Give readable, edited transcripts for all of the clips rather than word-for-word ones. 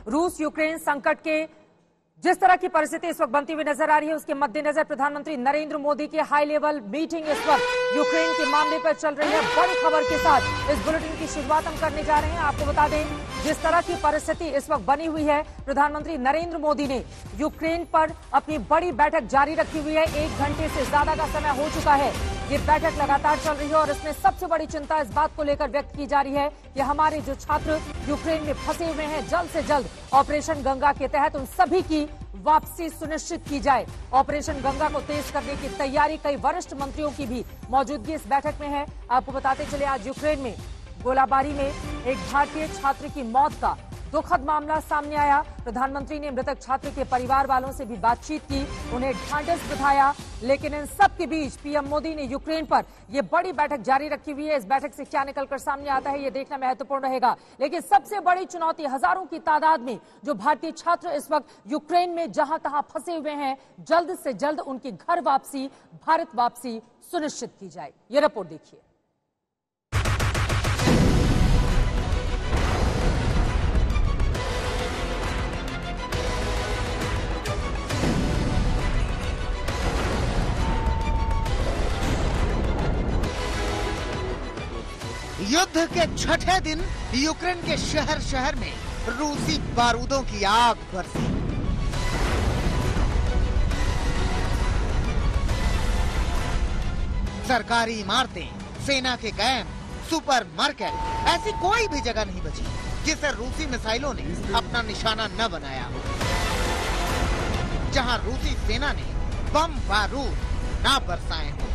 रूस यूक्रेन संकट के जिस तरह की परिस्थिति इस वक्त बनती हुई नजर आ रही है, उसके मद्देनजर प्रधानमंत्री नरेंद्र मोदी की हाई लेवल मीटिंग इस वक्त यूक्रेन के मामले पर चल रही है। बड़ी खबर के साथ इस बुलेटिन की शुरुआत हम करने जा रहे हैं। आपको बता दें, जिस तरह की परिस्थिति इस वक्त बनी हुई है, प्रधानमंत्री नरेंद्र मोदी ने यूक्रेन पर अपनी बड़ी बैठक जारी रखी हुई है। 1 घंटे से ज्यादा का समय हो चुका है। ये बैठक लगातार चल रही है और इसमें सबसे बड़ी चिंता इस बात को लेकर व्यक्त की जा रही है कि हमारे जो छात्र यूक्रेन में फंसे हुए हैं, जल्द से जल्द ऑपरेशन गंगा के तहत उन सभी की वापसी सुनिश्चित की जाए। ऑपरेशन गंगा को तेज करने की तैयारी, कई वरिष्ठ मंत्रियों की भी मौजूदगी इस बैठक में है। आपको बताते चले, आज यूक्रेन में गोलाबारी में एक भारतीय छात्र की मौत का दुखद मामला सामने आया। प्रधानमंत्री ने मृतक छात्र के परिवार वालों से भी बातचीत की, उन्हें ढांढस बंधाया, लेकिन इन सब के बीच पीएम मोदी ने यूक्रेन पर यह बड़ी बैठक जारी रखी हुई है। इस बैठक से क्या निकलकर सामने आता है, यह देखना महत्वपूर्ण रहेगा। लेकिन सबसे बड़ी चुनौती, हजारों की तादाद में जो भारतीय छात्र इस वक्त यूक्रेन में जहां तहां फंसे हुए हैं, जल्द से जल्द उनकी घर वापसी, भारत वापसी सुनिश्चित की जाए। ये रिपोर्ट देखिए। युद्ध के छठे दिन यूक्रेन के शहर शहर में रूसी बारूदों की आग बरसी। सरकारी इमारतें, सेना के कैंप, सुपरमार्केट, ऐसी कोई भी जगह नहीं बची जिसे रूसी मिसाइलों ने अपना निशाना न बनाया हो, जहां रूसी सेना ने बम बारूद न बरसाए हो।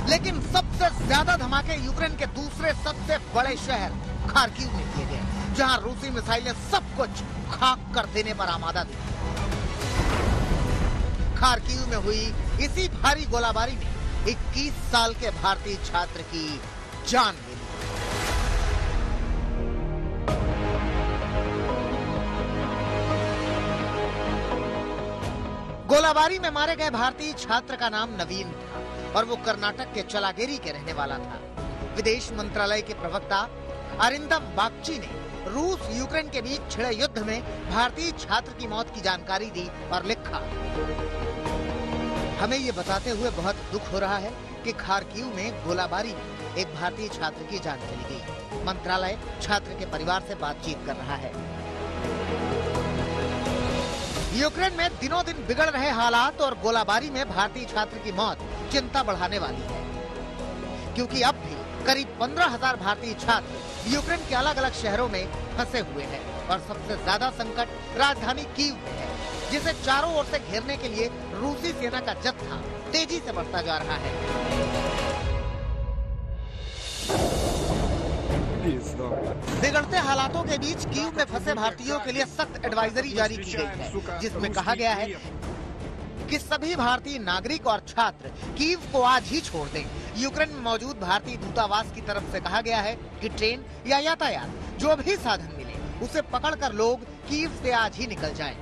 लेकिन सबसे ज्यादा धमाके यूक्रेन के दूसरे सबसे बड़े शहर खार्किव में किए गए, जहां रूसी मिसाइलें सब कुछ खाक कर देने पर आमादा थी। खार्किव में हुई इसी भारी गोलाबारी में 21 साल के भारतीय छात्र की जान गई। गोलाबारी में मारे गए भारतीय छात्र का नाम नवीन था और वो कर्नाटक के चलागेरी के रहने वाला था। विदेश मंत्रालय के प्रवक्ता अरिंदम बागची ने रूस यूक्रेन के बीच छिड़े युद्ध में भारतीय छात्र की मौत की जानकारी दी और लिखा, हमें ये बताते हुए बहुत दुख हो रहा है कि खार्किव में गोलाबारी में एक भारतीय छात्र की जान चली गई। मंत्रालय छात्र के परिवार से बातचीत कर रहा है। यूक्रेन में दिनों दिन बिगड़ रहे हालात और गोलाबारी में भारतीय छात्र की मौत चिंता बढ़ाने वाली है, क्योंकि अब भी करीब 15,000 भारतीय छात्र यूक्रेन के अलग अलग शहरों में फंसे हुए हैं और सबसे ज्यादा संकट राजधानी कीव में है, जिसे चारों ओर से घेरने के लिए रूसी सेना का जत्था तेजी से बढ़ता जा रहा है। बिगड़ते हालातों के बीच कीव में फंसे भारतीयों के लिए सख्त एडवाइजरी जारी की गई है, जिसमें कहा गया है कि सभी भारतीय नागरिक और छात्र कीव को आज ही छोड़ दें। यूक्रेन में मौजूद भारतीय दूतावास की तरफ से कहा गया है कि ट्रेन या यातायात जो भी साधन मिले उसे पकड़कर लोग कीव से आज ही निकल जाएं।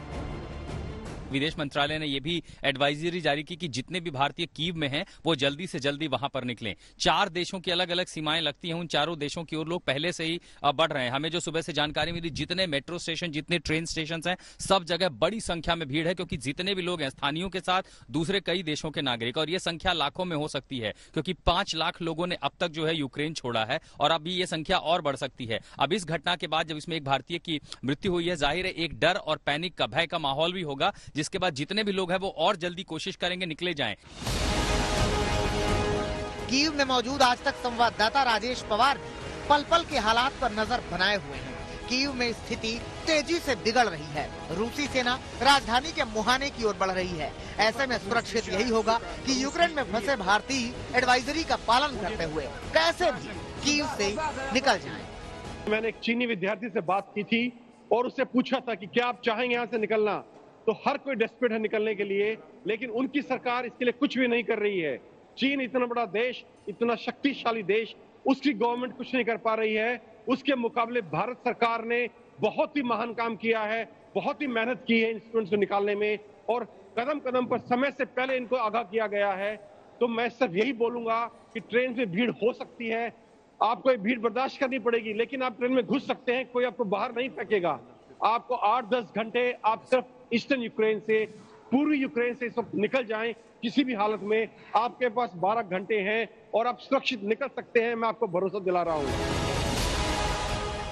विदेश मंत्रालय ने यह भी एडवाइजरी जारी की कि जितने भी भारतीय कीव में हैं वो जल्दी से जल्दी वहां पर निकलें। 4 देशों की अलग अलग सीमाएं लगती हैं, उन चारों देशों की ओर लोग पहले से ही बढ़ रहे हैं। हमें जो सुबह से जानकारी मिली, जितने मेट्रो स्टेशन, जितने ट्रेन स्टेशन हैं, सब जगह बड़ी संख्या में भीड़ है, क्योंकि जितने भी लोग हैं स्थानीयों के साथ दूसरे कई देशों के नागरिक, और ये संख्या लाखों में हो सकती है, क्योंकि 5 लाख लोगों ने अब तक जो है यूक्रेन छोड़ा है और अभी ये संख्या और बढ़ सकती है। अब इस घटना के बाद जब इसमें एक भारतीय की मृत्यु हुई है, जाहिर है एक डर और पैनिक का, भय का माहौल भी होगा, जिसके बाद जितने भी लोग हैं वो और जल्दी कोशिश करेंगे निकले जाएं। कीव में मौजूद आज तक संवाददाता राजेश पवार भी पल पल के हालात पर नजर बनाए हुए हैं। कीव में स्थिति तेजी से बिगड़ रही है। रूसी सेना राजधानी के मुहाने की ओर बढ़ रही है। ऐसे में सुरक्षित यही होगा कि यूक्रेन में फंसे भारतीय एडवाइजरी का पालन करते हुए कैसे भी कीव से निकल जाएं। मैंने एक चीनी विद्यार्थी से बात की थी और उससे पूछा था कि क्या आप चाहेंगे यहाँ से निकलना, तो हर कोई डेस्परेट है निकलने के लिए, लेकिन उनकी सरकार इसके लिए कुछ भी नहीं कर रही है। चीन इतना बड़ा देश, इतना शक्तिशाली देश, उसकी गवर्नमेंट कुछ नहीं कर पा रही है। उसके मुकाबले भारत सरकार ने बहुत ही महान काम किया है, बहुत ही मेहनत की है इन स्टूडेंट्स को निकालने में, और कदम कदम पर समय से पहले इनको आगाह किया गया है तो मैं सिर्फ यही बोलूंगा कि ट्रेन में भीड़ हो सकती है, आपको ये भीड़ बर्दाश्त करनी पड़ेगी, लेकिन आप ट्रेन में घुस सकते हैं, कोई आपको बाहर नहीं फेंकेगा। आपको 8-10 घंटे आप सिर्फ ईस्टर्न यूक्रेन से, पूर्वी यूक्रेन से इस वक्त निकल जाएं, किसी भी हालत में आपके पास 12 घंटे हैं और आप सुरक्षित निकल सकते हैं, मैं आपको भरोसा दिला रहा हूं।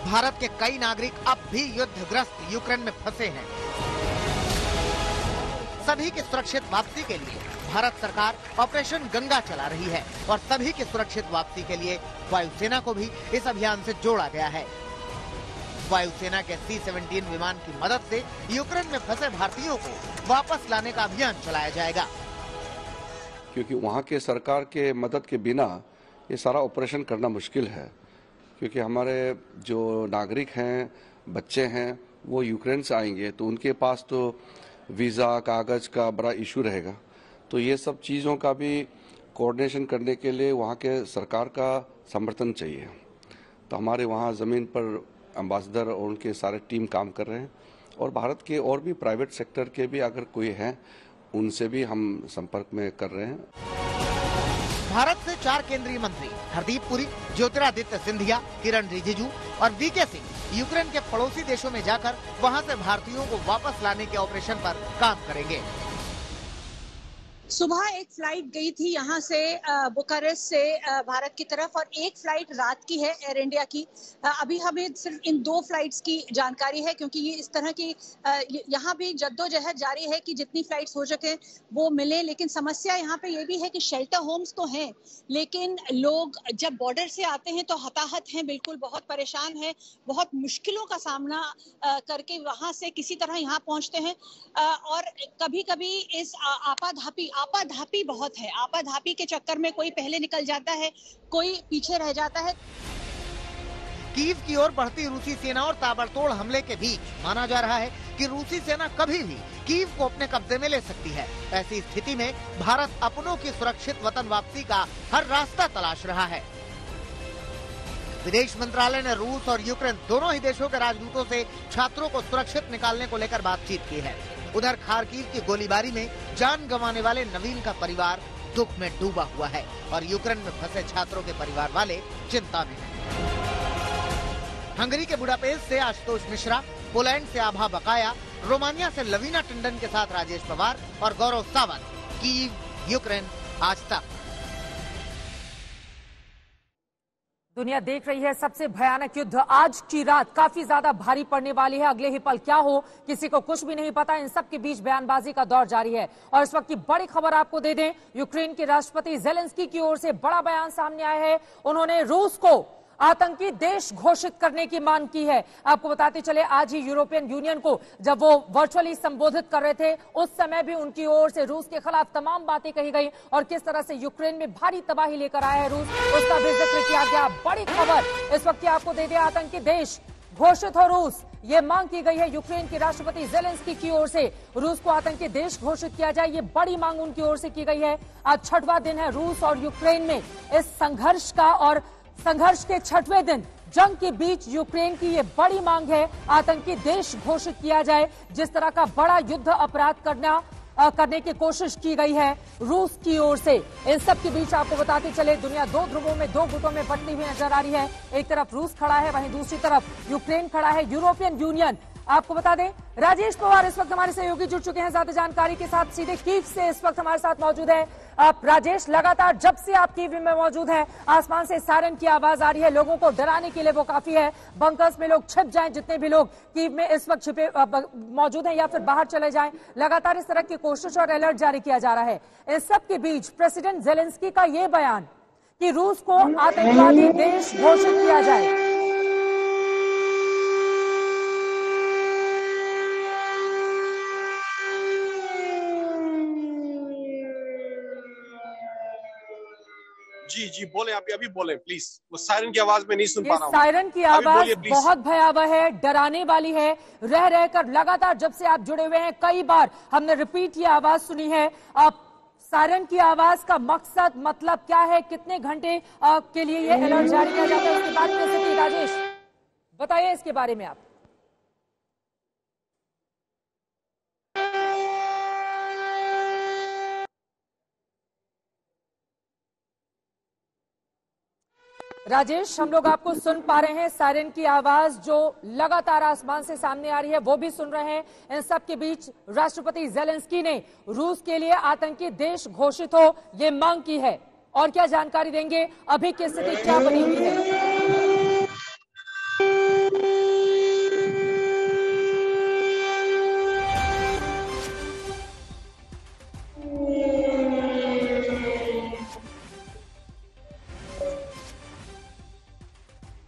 भारत के कई नागरिक अब भी युद्धग्रस्त यूक्रेन में फंसे हैं। सभी की सुरक्षित वापसी के लिए भारत सरकार ऑपरेशन गंगा चला रही है और सभी की सुरक्षित वापसी के लिए वायुसेना को भी इस अभियान से जोड़ा गया है। वायुसेना के C-17 विमान की मदद से यूक्रेन में फंसे भारतीयों को वापस लाने का अभियान चलाया जाएगा, क्योंकि वहाँ के सरकार के मदद के बिना ये सारा ऑपरेशन करना मुश्किल है, क्योंकि हमारे जो नागरिक हैं, बच्चे हैं, वो यूक्रेन से आएंगे तो उनके पास तो वीज़ा कागज़ का बड़ा इशू रहेगा। तो ये सब चीज़ों का भी कोऑर्डिनेशन करने के लिए वहाँ के सरकार का समर्थन चाहिए। तो हमारे वहाँ ज़मीन पर एम्बेसडर और उनके सारे टीम काम कर रहे हैं और भारत के और भी प्राइवेट सेक्टर के भी अगर कोई हैं उनसे भी हम संपर्क में कर रहे हैं। भारत से 4 केंद्रीय मंत्री हरदीप पुरी, ज्योतिरादित्य सिंधिया, किरण रिजिजू और वीके सिंह यूक्रेन के पड़ोसी देशों में जाकर वहां से भारतीयों को वापस लाने के ऑपरेशन पर काम करेंगे। सुबह एक फ्लाइट गई थी यहाँ से बुखारेस्ट से भारत की तरफ और एक फ्लाइट रात की है एयर इंडिया की। अभी हमें सिर्फ इन 2 फ्लाइट्स की जानकारी है, क्योंकि ये इस तरह की यहाँ भी जद्दोजहद जारी है कि जितनी फ्लाइट्स हो सके वो मिले। लेकिन समस्या यहाँ पे ये भी है कि शेल्टर होम्स तो हैं, लेकिन लोग जब बॉर्डर से आते हैं तो हताहत हैं, बिल्कुल बहुत परेशान हैं, बहुत मुश्किलों का सामना करके वहाँ से किसी तरह यहाँ पहुँचते हैं। और कभी कभी इस आपाधापी बहुत है। आपाधापी के चक्कर में कोई पहले निकल जाता है, कोई पीछे रह जाता है। कीव की ओर बढ़ती रूसी सेना और ताबड़तोड़ हमले के बीच माना जा रहा है कि रूसी सेना कभी भी कीव को अपने कब्जे में ले सकती है। ऐसी स्थिति में भारत अपनों की सुरक्षित वतन वापसी का हर रास्ता तलाश रहा है। विदेश मंत्रालय ने रूस और यूक्रेन दोनों ही देशों के राजदूतों से छात्रों को सुरक्षित निकालने को लेकर बातचीत की है। उधर खार्किव की गोलीबारी में जान गंवाने वाले नवीन का परिवार दुख में डूबा हुआ है और यूक्रेन में फंसे छात्रों के परिवार वाले चिंता में हैं। हंगरी के बुडापेस्ट से आशुतोष मिश्रा, पोलैंड से आभा बकाया, रोमानिया से लवीना टंडन के साथ राजेश पवार और गौरव सावंत, कीव, यूक्रेन, आज तक। दुनिया देख रही है सबसे भयानक युद्ध। आज की रात काफी ज्यादा भारी पड़ने वाली है। अगले ही पल क्या हो किसी को कुछ भी नहीं पता। इन सब के बीच बयानबाजी का दौर जारी है और इस वक्त की बड़ी खबर आपको दे दें, यूक्रेन के राष्ट्रपति जेलेंस्की की ओर से बड़ा बयान सामने आया है। उन्होंने रूस को आतंकी देश घोषित करने की मांग की है। आपको बताते चले, आज ही यूरोपियन यूनियन को जब वो वर्चुअली संबोधित कर रहे थे उस समय भी उनकी ओर से रूस के खिलाफ तमाम बातें कही गई और किस तरह से यूक्रेन में भारी तबाही लेकर आया है रूस, उसका भी जिक्र किया गया। बड़ी खबर इस वक्त की आपको दे दे, आतंकी देश घोषित हो रूस, ये मांग की गई है यूक्रेन के राष्ट्रपति जेलेंस्की की ओर से। रूस को आतंकी देश घोषित किया जाए, ये बड़ी मांग उनकी ओर से की गई है। आज 6वां दिन है रूस और यूक्रेन में इस संघर्ष का और संघर्ष के 6वें दिन जंग के बीच यूक्रेन की ये बड़ी मांग है, आतंकी देश घोषित किया जाए। जिस तरह का बड़ा युद्ध अपराध करने की कोशिश की गई है रूस की ओर से। इन सब के बीच आपको बताते चले, दुनिया 2 ध्रुवों में 2 गुटों में बंटी हुई नजर आ रही है। एक तरफ रूस खड़ा है, वहीं दूसरी तरफ यूक्रेन खड़ा है, यूरोपियन यूनियन। आपको बता दें, राजेश पवार इस वक्त हमारे सहयोगी जुड़ चुके हैं ज्यादा जानकारी के साथ। सीधे कीव से इस वक्त हमारे साथ मौजूद है राजेश। लगातार जब से आप कीव में मौजूद हैं, आसमान से सायरन की आवाज आ रही है, लोगों को डराने के लिए वो काफी है। बंकर्स में लोग छिप जाएं, जितने भी लोग कीव में इस वक्त छिपे मौजूद हैं, या फिर बाहर चले जाएं। लगातार इस तरह की कोशिश और अलर्ट जारी किया जा रहा है। इस सब के बीच प्रेसिडेंट जेलेंस्की का ये बयान कि रूस को आतंकवादी देश घोषित किया जाए, जी बोले, आप अभी बोले प्लीज। वो सायरन की आवाज में नहीं सुन पा रहा हूं। सायरन की आवाज बहुत भयावह है, डराने वाली है। रह रहकर लगातार जब से आप जुड़े हुए हैं, कई बार हमने रिपीट ये आवाज सुनी है। सायरन की आवाज का मकसद, मतलब क्या है, कितने घंटे के लिए ये अलर्ट जारी किया जाता है, उसकी बात कर सकते हैं। राजेश बताइए इसके बारे में आप। राजेश, हम लोग आपको सुन पा रहे हैं, सायरन की आवाज जो लगातार आसमान से सामने आ रही है वो भी सुन रहे हैं। इन सब के बीच राष्ट्रपति जेलेंस्की ने रूस के लिए आतंकी देश घोषित हो ये मांग की है। और क्या जानकारी देंगे, अभी की स्थिति क्या बनी हुई है?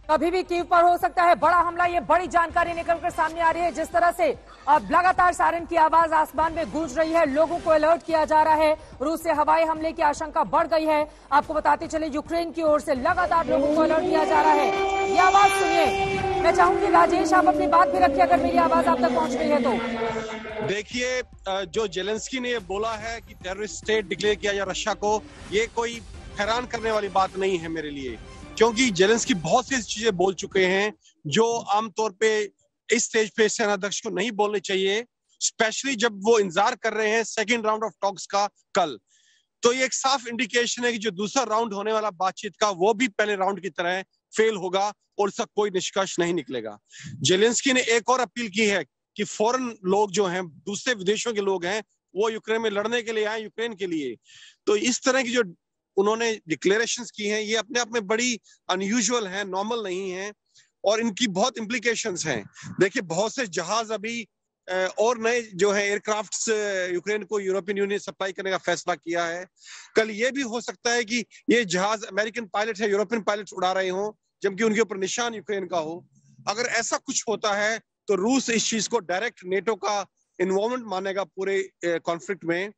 कभी भी कीव पर हो सकता है बड़ा हमला, ये बड़ी जानकारी निकलकर सामने आ रही है। जिस तरह से अब लगातार सायरन की आवाज आसमान में गूंज रही है, लोगों को अलर्ट किया जा रहा है, रूस से हवाई हमले की आशंका बढ़ गई है। आपको बताते चले यूक्रेन की ओर से लगातार लोगों को अलर्ट किया जा रहा है। ये आवाज सुनिए। मैं चाहूंगी राजेश आप अपनी बात भी रखिए अगर मेरी आवाज आप तक पहुंच रही है तो। देखिए, जो जेलेंस्की ने बोला है कि टेररिस्ट स्टेट डिक्लेयर किया जाए रशिया को, ये कोई हैरान करने वाली बात नहीं है मेरे लिए, क्योंकि जेलेंस्की बहुत सी चीजें बोल चुके हैं जो आमतौर पे इस स्टेज पे सेनाध्यक्ष को नहीं बोलनी चाहिए, स्पेशली जब वो इंतजार कर रहे हैं सेकंड राउंड ऑफ टॉक्स का कल। तो ये एक साफ इंडिकेशन है कि जो दूसरा राउंड होने वाला बातचीत का वो भी पहले राउंड की तरह फेल होगा और इसका कोई निष्कर्ष नहीं निकलेगा। जेलेंस्की ने एक और अपील की है कि फॉरेन लोग जो हैं, दूसरे विदेशों के लोग हैं, वो यूक्रेन में लड़ने के लिए आए, यूक्रेन के लिए। तो इस तरह की जो उन्होंने डिक्लेरेशंस की हैं, ये अपने आप में बड़ी अनयूजुअल है, नॉर्मल नहीं है और इनकी बहुत इम्प्लीकेशंस हैं। देखिए, बहुत से जहाज अभी और नए जो है एयरक्राफ्ट्स यूक्रेन को यूरोपियन यूनियन सप्लाई करने का फैसला किया है। कल ये भी हो सकता है कि ये जहाज अमेरिकन पायलट है, यूरोपियन पायलट उड़ा रहे हों, जबकि उनके ऊपर निशान यूक्रेन का हो। अगर ऐसा कुछ होता है तो रूस इस चीज को डायरेक्ट नेटो का इन्वॉल्वमेंट मानेगा पूरे कॉन्फ्लिक्ट में,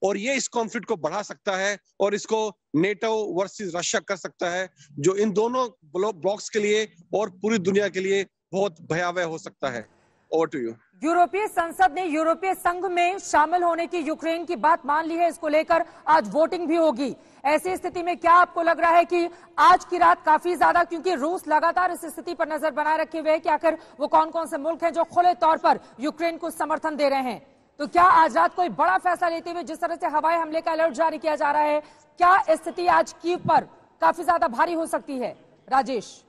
और ये इस कॉन्फ्लिक्ट को बढ़ा सकता है और इसको नेटो वर्सेस रशिया कर सकता है, जो इन दोनों ब्लॉक्स के लिए और पूरी दुनिया के लिए बहुत भयावह हो सकता है। Over to you. यूरोपीय संसद ने यूरोपीय संघ में शामिल होने की यूक्रेन की बात मान ली है, इसको लेकर आज वोटिंग भी होगी। ऐसी स्थिति में क्या आपको लग रहा है कि आज की रात काफी ज्यादा, क्योंकि रूस लगातार इस स्थिति पर नजर बनाए रखे हुए है कि आखिर वो कौन कौन से मुल्क हैं जो खुले तौर पर यूक्रेन को समर्थन दे रहे हैं, तो क्या आज रात कोई बड़ा फैसला लेते हुए जिस तरह से हवाई हमले का अलर्ट जारी किया जा रहा है, क्या स्थिति आज कीव पर काफी ज्यादा भारी हो सकती है? राजेश,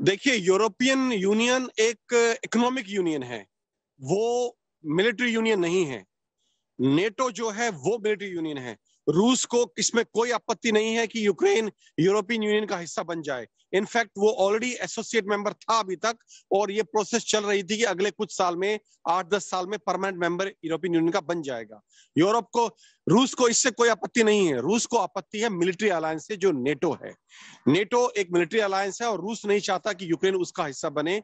देखिए, यूरोपियन यूनियन एक इकोनॉमिक यूनियन है, वो मिलिट्री यूनियन नहीं है। नेटो जो है वो मिलिट्री यूनियन है। रूस को इसमें कोई आपत्ति नहीं है कि यूक्रेन यूरोपियन यूनियन का हिस्सा बन जाए। इनफैक्ट वो ऑलरेडी एसोसिएट मेंबर था अभी तक, और ये प्रोसेस चल रही थी कि अगले कुछ साल में, 8-10 साल में परमानेंट मेंबर यूरोपियन यूनियन का बन जाएगा। रूस को इससे कोई आपत्ति नहीं है। रूस को आपत्ति है मिलिट्री अलायंस से जो नेटो है। नेटो एक मिलिट्री अलायंस है और रूस नहीं चाहता कि यूक्रेन उसका हिस्सा बने।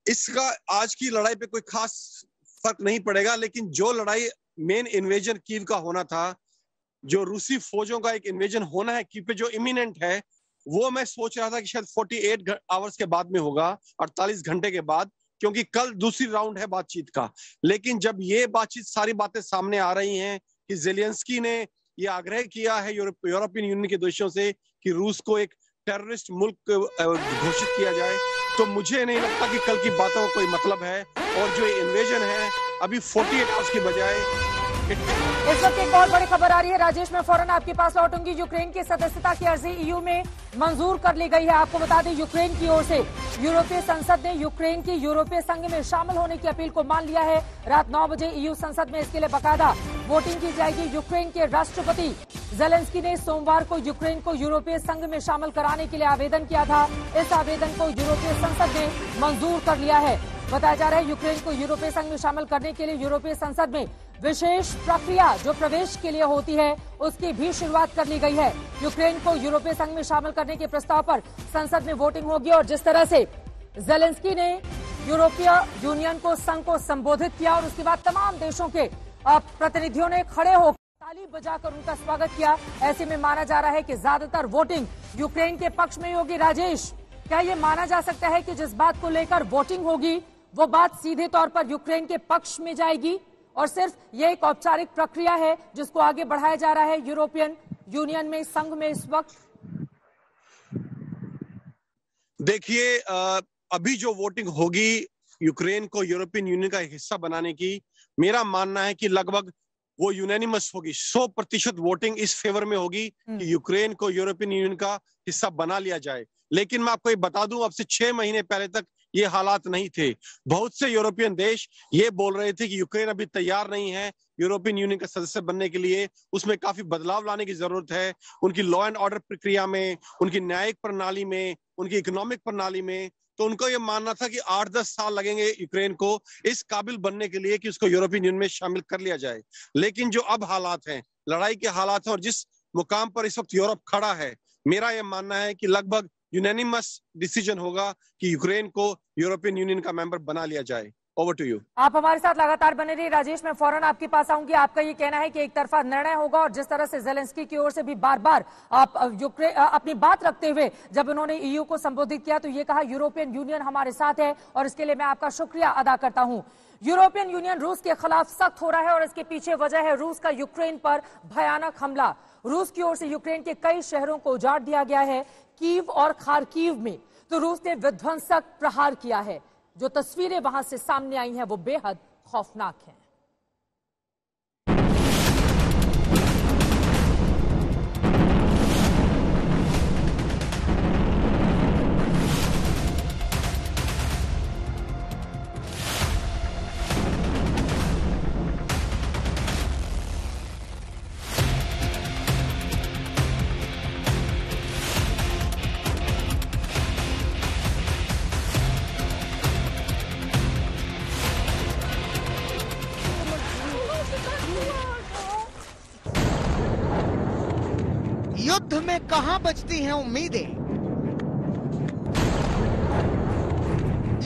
इसका आज की लड़ाई पे कोई खास फर्क नहीं पड़ेगा, लेकिन जो लड़ाई मेन इन्वेजन कीव का होना था, जो रूसी फौजों का एक इन्वेजन होना है कीव पे जो इमिनेंट है, वो मैं सोच रहा था कि शायद 48 आवर्स के बाद में होगा, 48 घंटे के बाद, क्योंकि कल दूसरी राउंड है बातचीत का। लेकिन जब ये बातचीत सारी बातें सामने आ रही हैं कि जेलेंस्की ने ये आग्रह किया है यूरोपियन यूनियन के देशों से कि रूस को एक टेररिस्ट मुल्क घोषित किया जाए, तो मुझे नहीं लगता कि कल की बातों का कोई मतलब है। और जो इन्वेजन है अभी 48 आवर्स की बजाय। इस वक्त एक और बड़ी खबर आ रही है राजेश, मैं फौरन आपके पास लौटूंगी। यूक्रेन की सदस्यता की अर्जी ईयू में मंजूर कर ली गई है। आपको बता दें, यूक्रेन की ओर से यूरोपीय संसद ने यूक्रेन की यूरोपीय संघ में शामिल होने की अपील को मान लिया है। रात 9 बजे ईयू संसद में इसके लिए बाकायदा वोटिंग की जाएगी। यूक्रेन के राष्ट्रपति जेलेंस्की ने सोमवार को यूक्रेन को यूरोपीय संघ में शामिल कराने के लिए आवेदन किया था। इस आवेदन को यूरोपीय संसद ने मंजूर कर लिया है। बताया जा रहा है यूक्रेन को यूरोपीय संघ में शामिल करने के लिए यूरोपीय संसद में विशेष प्रक्रिया जो प्रवेश के लिए होती है उसकी भी शुरुआत कर ली गई है। यूक्रेन को यूरोपीय संघ में शामिल करने के प्रस्ताव पर संसद में वोटिंग होगी और जिस तरह से जेलेंस्की ने यूरोपीय यूनियन को संघ को संबोधित किया और उसके बाद तमाम देशों के प्रतिनिधियों ने खड़े होकर ताली बजाकर उनका स्वागत किया, ऐसे में माना जा रहा है कि ज्यादातर वोटिंग यूक्रेन के पक्ष में होगी। राजेश, क्या ये माना जा सकता है कि जिस बात को लेकर वोटिंग होगी वो बात सीधे तौर पर यूक्रेन के पक्ष में जाएगी और सिर्फ ये एक औपचारिक प्रक्रिया है जिसको आगे बढ़ाया जा रहा है यूरोपियन यूनियन में, संघ में इस वक्त? देखिए, अभी जो वोटिंग होगी यूक्रेन को यूरोपियन यूनियन का हिस्सा बनाने की, मेरा मानना है कि लगभग वो यूनानिमस होगी, 100% वोटिंग इस फेवर में होगी कि यूक्रेन को यूरोपियन यूनियन का हिस्सा बना लिया जाए। लेकिन मैं आपको ये बता दूं, अब से 6 महीने पहले तक ये हालात नहीं थे। बहुत से यूरोपियन देश ये बोल रहे थे कि यूक्रेन अभी तैयार नहीं है यूरोपियन यूनियन का सदस्य बनने के लिए, उसमें काफी बदलाव लाने की जरूरत है, उनकी लॉ एंड ऑर्डर प्रक्रिया में, उनकी न्यायिक प्रणाली में, उनकी इकोनॉमिक प्रणाली में। तो उनको ये मानना था कि 8-10 साल लगेंगे यूक्रेन को इस काबिल बनने के लिए कि उसको यूरोपियन यूनियन में शामिल कर लिया जाए। लेकिन जो अब हालात हैं, लड़ाई के हालात हैं, और जिस मुकाम पर इस वक्त यूरोप खड़ा है, मेरा यह मानना है कि लगभग यूनानिमस डिसीजन होगा कि यूक्रेन को यूरोपियन यूनियन का मेंबर बना लिया जाए। Over to you. आप हमारे साथ लगातार बने रहिए। राजेश, मैं फौरन आपके पास आऊंगी। आपका ये कहना है कि एक तरफा निर्णय होगा, और जिस तरह से जेलेंस्की की ओर से भी बार बार आप अपनी बात रखते हुए जब उन्होंने ईयू को संबोधित किया तो ये कहा यूरोपियन यूनियन हमारे साथ है, और इसके लिए मैं आपका शुक्रिया अदा करता हूं। यूरोपियन यूनियन रूस के खिलाफ सख्त हो रहा है, और इसके पीछे वजह है रूस का यूक्रेन पर भयानक हमला। रूस की ओर से यूक्रेन के कई शहरों को उजाड़ दिया गया है। कीव और खार्किव में तो रूस ने विध्वंसक प्रहार किया है। जो तस्वीरें वहां से सामने आई हैं वो बेहद खौफनाक हैं। युद्ध में कहां बचती हैं उम्मीदें?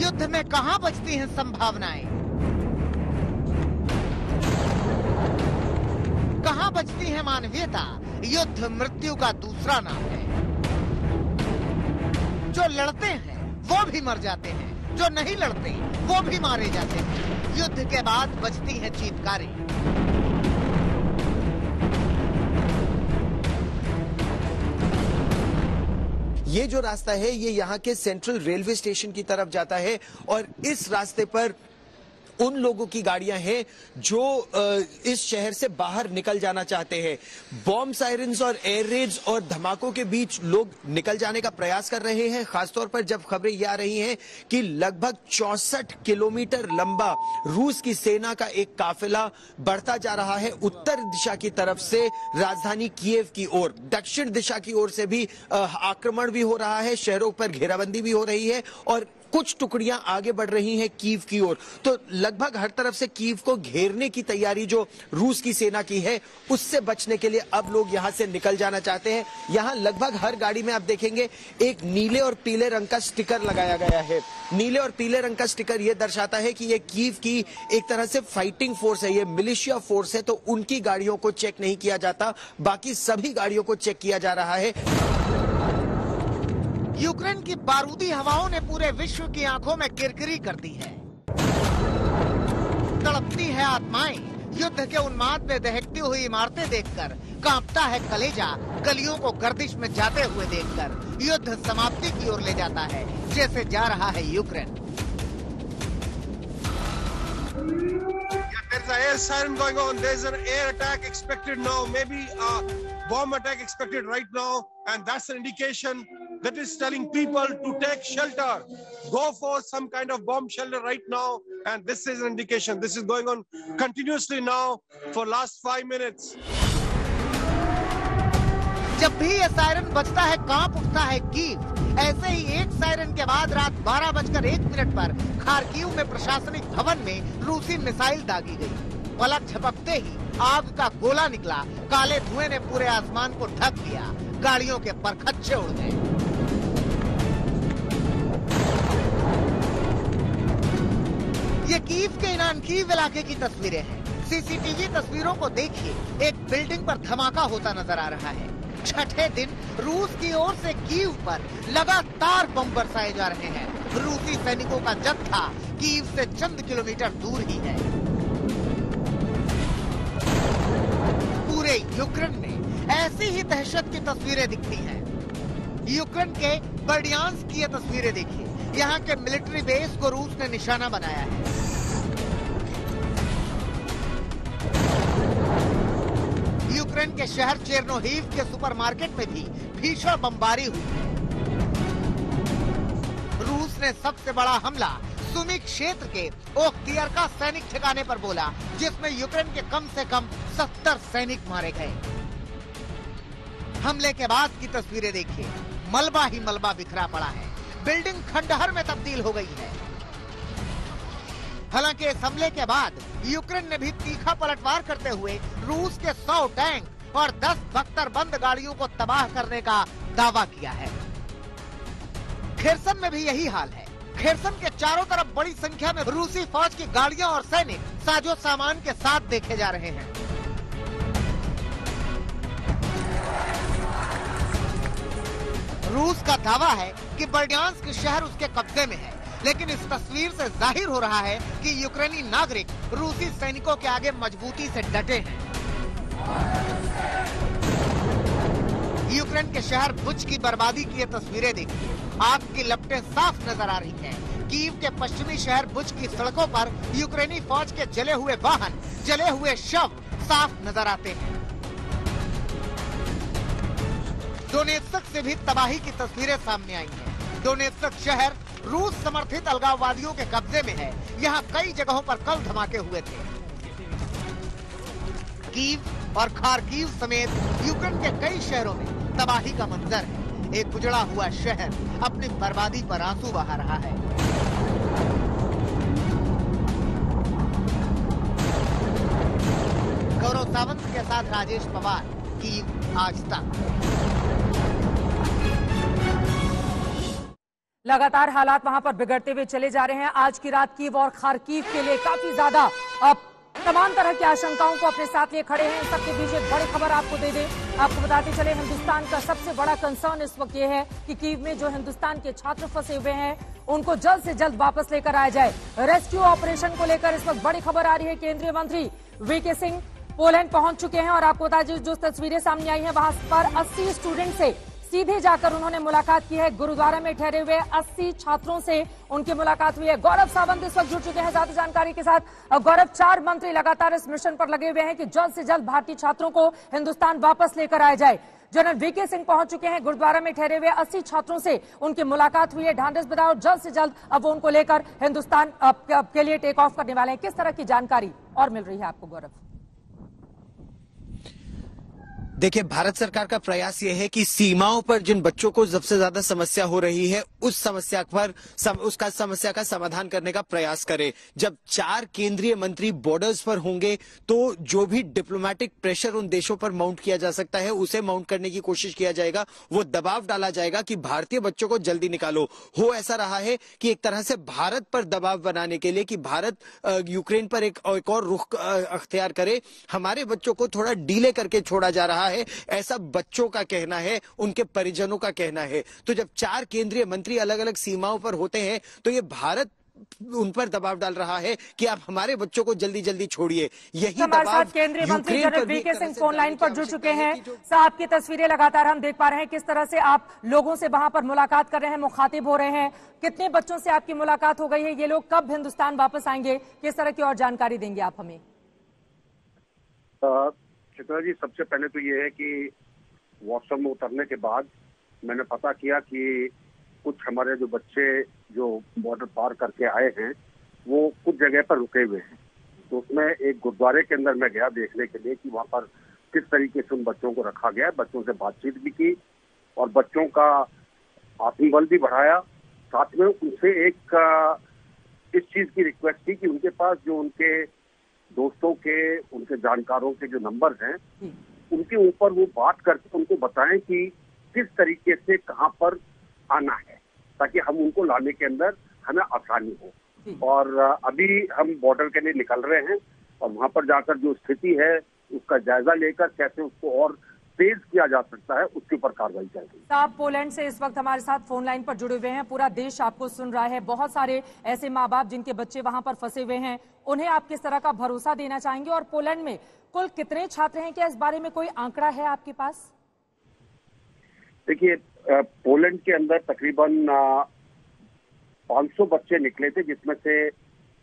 युद्ध में कहां बचती हैं संभावनाएं? कहां बचती है मानवीयता? युद्ध मृत्यु का दूसरा नाम है। जो लड़ते हैं वो भी मर जाते हैं, जो नहीं लड़ते वो भी मारे जाते हैं। युद्ध के बाद बचती हैं चीत्कारें। ये जो रास्ता है ये यहाँ के सेंट्रल रेलवे स्टेशन की तरफ जाता है, और इस रास्ते पर उन लोगों की गाड़ियां हैं जो इस शहर से बाहर निकल जाना चाहते हैं। बॉम्ब सायरन्स और एयर रेड्स और धमाकों के बीच लोग निकल जाने का प्रयास कर रहे हैं। खासतौर पर जब खबरें ये आ रही हैं कि लगभग 64 किलोमीटर लंबा रूस की सेना का एक काफिला बढ़ता जा रहा है उत्तर दिशा की तरफ से राजधानी कीव की ओर। दक्षिण दिशा की ओर से भी आक्रमण भी हो रहा है, शहरों पर घेराबंदी भी हो रही है, और कुछ टुकड़ियां आगे बढ़ रही हैं कीव की ओर। तो लगभग हर तरफ से कीव को घेरने की तैयारी जो रूस की सेना की है, उससे बचने के लिए अब लोग यहां से निकल जाना चाहते हैं। यहां लगभग हर गाड़ी में आप देखेंगे एक नीले और पीले रंग का स्टिकर लगाया गया है। नीले और पीले रंग का स्टिकर यह दर्शाता है कि ये कीव की एक तरह से फाइटिंग फोर्स है, ये मिलिशिया फोर्स है, तो उनकी गाड़ियों को चेक नहीं किया जाता, बाकी सभी गाड़ियों को चेक किया जा रहा है। यूक्रेन की बारूदी हवाओं ने पूरे विश्व की आंखों में किरकिरी कर दी है। तड़पती है आत्माएं। युद्ध के उन्माद में दहकती हुई इमारतें देखकर कांपता है कलेजा। गलियों को गर्दिश में जाते हुए देखकर युद्ध समाप्ति की ओर ले जाता है, जैसे जा रहा है Ukraine. There's an air siren going on. There's an air attack expected now. Maybe a bomb attack expected right now, and that's an indication that is telling people to take shelter, go for some kind of bomb shelter right now. And this is an indication. This is going on continuously now for last 5 minutes. जब भी ये siren बजता है कांप उठता है Kyiv. ऐसे ही एक सायरन के बाद रात 12:01 पर खार्किव में प्रशासनिक भवन में रूसी मिसाइल दागी गई। पलक झपकते ही आग का गोला निकला। काले धुएं ने पूरे आसमान को ढक लिया। गाड़ियों के परखच्चे उड़ गए। ये कीव के इनानकीव इलाके की तस्वीरें हैं। सीसीटीवी तस्वीरों को देखिए, एक बिल्डिंग पर धमाका होता नजर आ रहा है। छठे दिन रूस की ओर से कीव पर लगातार बम बरसाए जा रहे हैं। रूसी सैनिकों का जत्था कीव से चंद किलोमीटर दूर ही है। पूरे यूक्रेन में ऐसी ही दहशत की तस्वीरें दिखती हैं। यूक्रेन के बर्डियांस्क की ये तस्वीरें देखिए। यहाँ के मिलिट्री बेस को रूस ने निशाना बनाया है। यूक्रेन के शहर चेरनोहीव के सुपरमार्केट में भी भीषण बमबारी हुई है। रूस ने सबसे बड़ा हमला सुमी क्षेत्र के ओख्तियारका सैनिक ठिकाने पर बोला, जिसमें यूक्रेन के कम से कम 70 सैनिक मारे गए। हमले के बाद की तस्वीरें देखिए, मलबा ही मलबा बिखरा पड़ा है, बिल्डिंग खंडहर में तब्दील हो गई है। हालांकि इस हमले के बाद यूक्रेन ने भी तीखा पलटवार करते हुए रूस के 100 टैंक और 10 बख्तरबंद गाड़ियों को तबाह करने का दावा किया है। खेरसन में भी यही हाल है। खेरसन के चारों तरफ बड़ी संख्या में रूसी फौज की गाड़ियां और सैनिक साजो सामान के साथ देखे जा रहे हैं। रूस का दावा है कि बर्डियांस्क शहर उसके कब्जे में है, लेकिन इस तस्वीर से जाहिर हो रहा है कि यूक्रेनी नागरिक रूसी सैनिकों के आगे मजबूती से डटे हैं। यूक्रेन के शहर बुच की बर्बादी की ये तस्वीरें देखिए, आग की लपटें साफ नजर आ रही हैं। कीव के पश्चिमी शहर बुच की सड़कों पर यूक्रेनी फौज के जले हुए वाहन, जले हुए शव साफ नजर आते हैं। डोनेत्स्क से भी तबाही की तस्वीरें सामने आई हैं। डोनेत्स्क शहर रूस समर्थित अलगाववादियों के कब्जे में है। यहाँ कई जगहों पर कल धमाके हुए थे। कीव और खारकीव समेत यूक्रेन के कई शहरों में तबाही का मंजर है। एक उजड़ा हुआ शहर अपनी बर्बादी पर आंसू बहा रहा है। गौरव सावंत के साथ राजेश पवार, कीव आज तक। लगातार हालात वहां पर बिगड़ते हुए चले जा रहे हैं। आज की रात कीव और खारकीव के लिए काफी ज्यादा तमाम तरह की आशंकाओं को अपने साथ लिए खड़े हैं। इन सबके बीच एक बड़ी खबर आपको दे दें। आपको बताते चले, हिंदुस्तान का सबसे बड़ा कंसर्न इस वक्त ये है कि कीव में जो हिंदुस्तान के छात्र फंसे हुए हैं उनको जल्द से जल्द वापस लेकर आया जाए। रेस्क्यू ऑपरेशन को लेकर इस वक्त बड़ी खबर आ रही है। केंद्रीय मंत्री वीके सिंह पोलैंड पहुंच चुके हैं और आपको बता दें, जो तस्वीरें सामने आई हैं वहां पर 80 स्टूडेंट से सीधे जाकर उन्होंने मुलाकात की है। गुरुद्वारा में ठहरे हुए 80 छात्रों से उनकी मुलाकात हुई है। गौरव सावंत इस वक्त जुड़ चुके हैं ज्यादा जानकारी के साथ। गौरव, 4 मंत्री लगातार इस मिशन पर लगे हुए हैं कि जल्द से जल्द भारतीय छात्रों को हिंदुस्तान वापस लेकर आया जाए। जनरल वीके सिंह पहुंच चुके हैं। गुरुद्वारा में ठहरे हुए 80 छात्रों से उनकी मुलाकात हुई है। ढांढस बताओ, जल्द से जल्द अब वो उनको लेकर हिंदुस्तान के लिए टेक ऑफ करने वाले हैं। किस तरह की जानकारी और मिल रही है आपको गौरव? देखिए, भारत सरकार का प्रयास यह है कि सीमाओं पर जिन बच्चों को सबसे ज्यादा समस्या हो रही है उस समस्या पर उसका समस्या का समाधान करने का प्रयास करे। जब 4 केंद्रीय मंत्री बॉर्डर्स पर होंगे तो जो भी डिप्लोमेटिक प्रेशर उन देशों पर माउंट किया जा सकता है उसे माउंट करने की कोशिश किया जाएगा। वो दबाव डाला जाएगा कि भारतीय बच्चों को जल्दी निकालो। हो ऐसा रहा है कि एक तरह से भारत पर दबाव बनाने के लिए कि भारत यूक्रेन पर एक और रुख अख्तियार करे, हमारे बच्चों को थोड़ा डीले करके छोड़ा जा रहा है, ऐसा बच्चों का कहना है, उनके परिजनों का कहना है। तो जब 4 केंद्रीय मंत्री अलग अलग सीमाओं पर होते हैं तो ये भारत उन पर दबाव डाल रहा है कि आप हमारे बच्चों को जल्दी जल्दी छोड़िए। यही हमारे साथ केंद्रीय मंत्री general VK Singh phone line पर जुड़ चुके हैं। साहब, की तस्वीरें लगातार हम देख पा रहे हैं, किस तरह से आप लोगों से वहां पर मुलाकात कर रहे हैं, मुखातिब हो रहे हैं। कितने बच्चों से आपकी मुलाकात हो गई है? ये लोग कब हिंदुस्तान वापस आएंगे? किस तरह की और जानकारी देंगे आप हमें? चित्रा जी, सबसे पहले तो ये है कि व्हाट्सएप में उतरने के बाद मैंने पता किया कि कुछ हमारे जो बच्चे जो बॉर्डर पार करके आए हैं वो कुछ जगह पर रुके हुए हैं। तो उसमें एक गुरुद्वारे के अंदर मैं गया देखने के लिए कि वहाँ पर किस तरीके से उन बच्चों को रखा गया। बच्चों से बातचीत भी की और बच्चों का आत्मबल भी बढ़ाया। साथ में उनसे एक इस चीज की रिक्वेस्ट की कि उनके पास जो उनके दोस्तों के, उनके जानकारों के जो नंबर हैं उनके ऊपर वो बात करके उनको बताएं कि किस तरीके से कहाँ पर आना है, ताकि हम उनको लाने के अंदर हमें आसानी हो। और अभी हम बॉर्डर के लिए निकल रहे हैं और वहाँ पर जाकर जो स्थिति है उसका जायजा लेकर कैसे उसको और तेज किया जा सकता है उसके ऊपर कार्रवाई चल रही है। आप पोलैंड से इस वक्त हमारे साथ फोन लाइन पर जुड़े हुए हैं। पूरा देश आपको सुन रहा है। बहुत सारे ऐसे माँ बाप जिनके बच्चे वहां पर फंसे हुए हैं, उन्हें आप किस तरह का भरोसा देना चाहेंगे? और पोलैंड में कुल कितने छात्र हैं? क्या इस बारे में कोई आंकड़ा है आपके पास? देखिए, पोलैंड के अंदर तकरीबन 500 बच्चे निकले थे, जिसमें से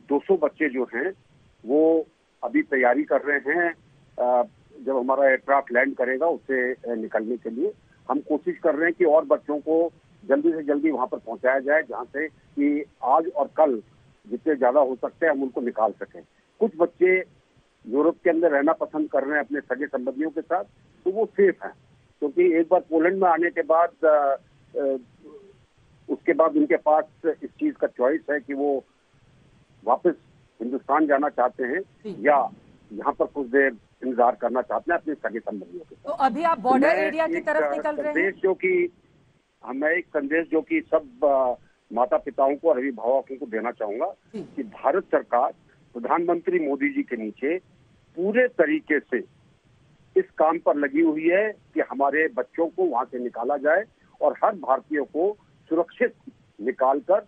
200 बच्चे जो हैं वो अभी तैयारी कर रहे हैं जब हमारा एयरक्राफ्ट लैंड करेगा उससे निकलने के लिए हम कोशिश कर रहे हैं कि और बच्चों को जल्दी से जल्दी वहां पर पहुंचाया जाए, जहां से कि आज और कल जितने ज्यादा हो सकते हैं हम उनको निकाल सकें। कुछ बच्चे यूरोप के अंदर रहना पसंद कर रहे हैं अपने सगे संबंधियों के साथ, तो वो सेफ हैं, क्योंकि एक बार पोलैंड में आने के बाद उसके बाद उनके पास इस चीज का चॉइस है कि वो वापस हिंदुस्तान जाना चाहते हैं या यहाँ पर कुछ देर इंतजार करना चाहते हैं अपने सगे संबंधियों के साथ। तो अभी आप बॉर्डर एरिया की तरफ निकल रहे हैं। मैं एक संदेश जो कि सब माता पिताओं को और अभिभावकों को देना चाहूंगा कि भारत सरकार प्रधानमंत्री मोदी जी के नीचे पूरे तरीके से इस काम पर लगी हुई है कि हमारे बच्चों को वहां से निकाला जाए और हर भारतीय को सुरक्षित निकालकर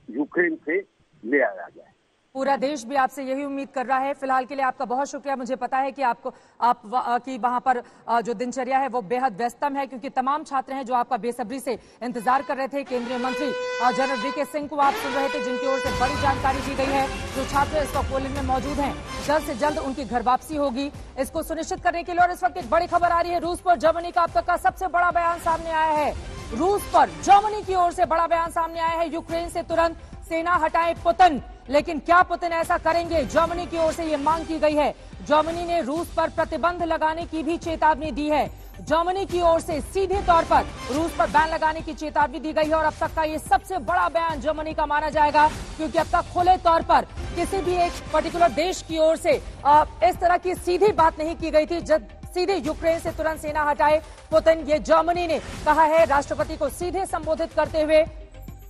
यूक्रेन से ले आया जाए। पूरा देश भी आपसे यही उम्मीद कर रहा है। फिलहाल के लिए आपका बहुत शुक्रिया। मुझे पता है कि की वहां पर जो दिनचर्या है वो बेहद व्यस्तम है, क्योंकि तमाम छात्र हैं जो आपका बेसब्री से इंतजार कर रहे थे। केंद्रीय मंत्री जनरल वीके सिंह को आप सुन रहे थे, जिनकी ओर से बड़ी जानकारी दी गई है। जो छात्र इस वक्त पोलैंड में मौजूद हैं, जल्द से जल्द उनकी घर वापसी होगी, इसको सुनिश्चित करने के लिए। और इस वक्त एक बड़ी खबर आ रही है, रूस पर जर्मनी का अब तक का सबसे बड़ा बयान सामने आया है। रूस पर जर्मनी की ओर से बड़ा बयान सामने आया है, यूक्रेन से तुरंत सेना हटाए पुतिन। लेकिन क्या पुतिन ऐसा करेंगे? जर्मनी की ओर से यह मांग की गई है। जर्मनी ने रूस पर प्रतिबंध लगाने की भी चेतावनी दी है। जर्मनी की ओर से सीधे तौर पर रूस पर बैन लगाने की चेतावनी दी गई है और अब तक का ये सबसे बड़ा बयान जर्मनी का माना जाएगा, क्योंकि अब तक खुले तौर पर किसी भी एक पर्टिकुलर देश की ओर से इस तरह की सीधी बात नहीं की गई थी। जब सीधे यूक्रेन से तुरंत सेना हटाए पुतिन, ये जर्मनी ने कहा है, राष्ट्रपति को सीधे संबोधित करते हुए।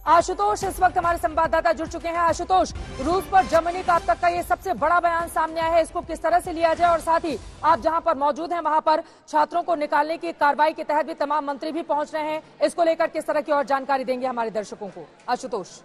आशुतोष इस वक्त हमारे संवाददाता जुड़ चुके हैं। आशुतोष, रूस पर जर्मनी का अब तक का ये सबसे बड़ा बयान सामने आया है, इसको किस तरह से लिया जाए? और साथ ही आप जहां पर मौजूद हैं वहां पर छात्रों को निकालने की कार्रवाई के तहत भी तमाम मंत्री भी पहुंच रहे हैं, इसको लेकर किस तरह की और जानकारी देंगे हमारे दर्शकों को? आशुतोष।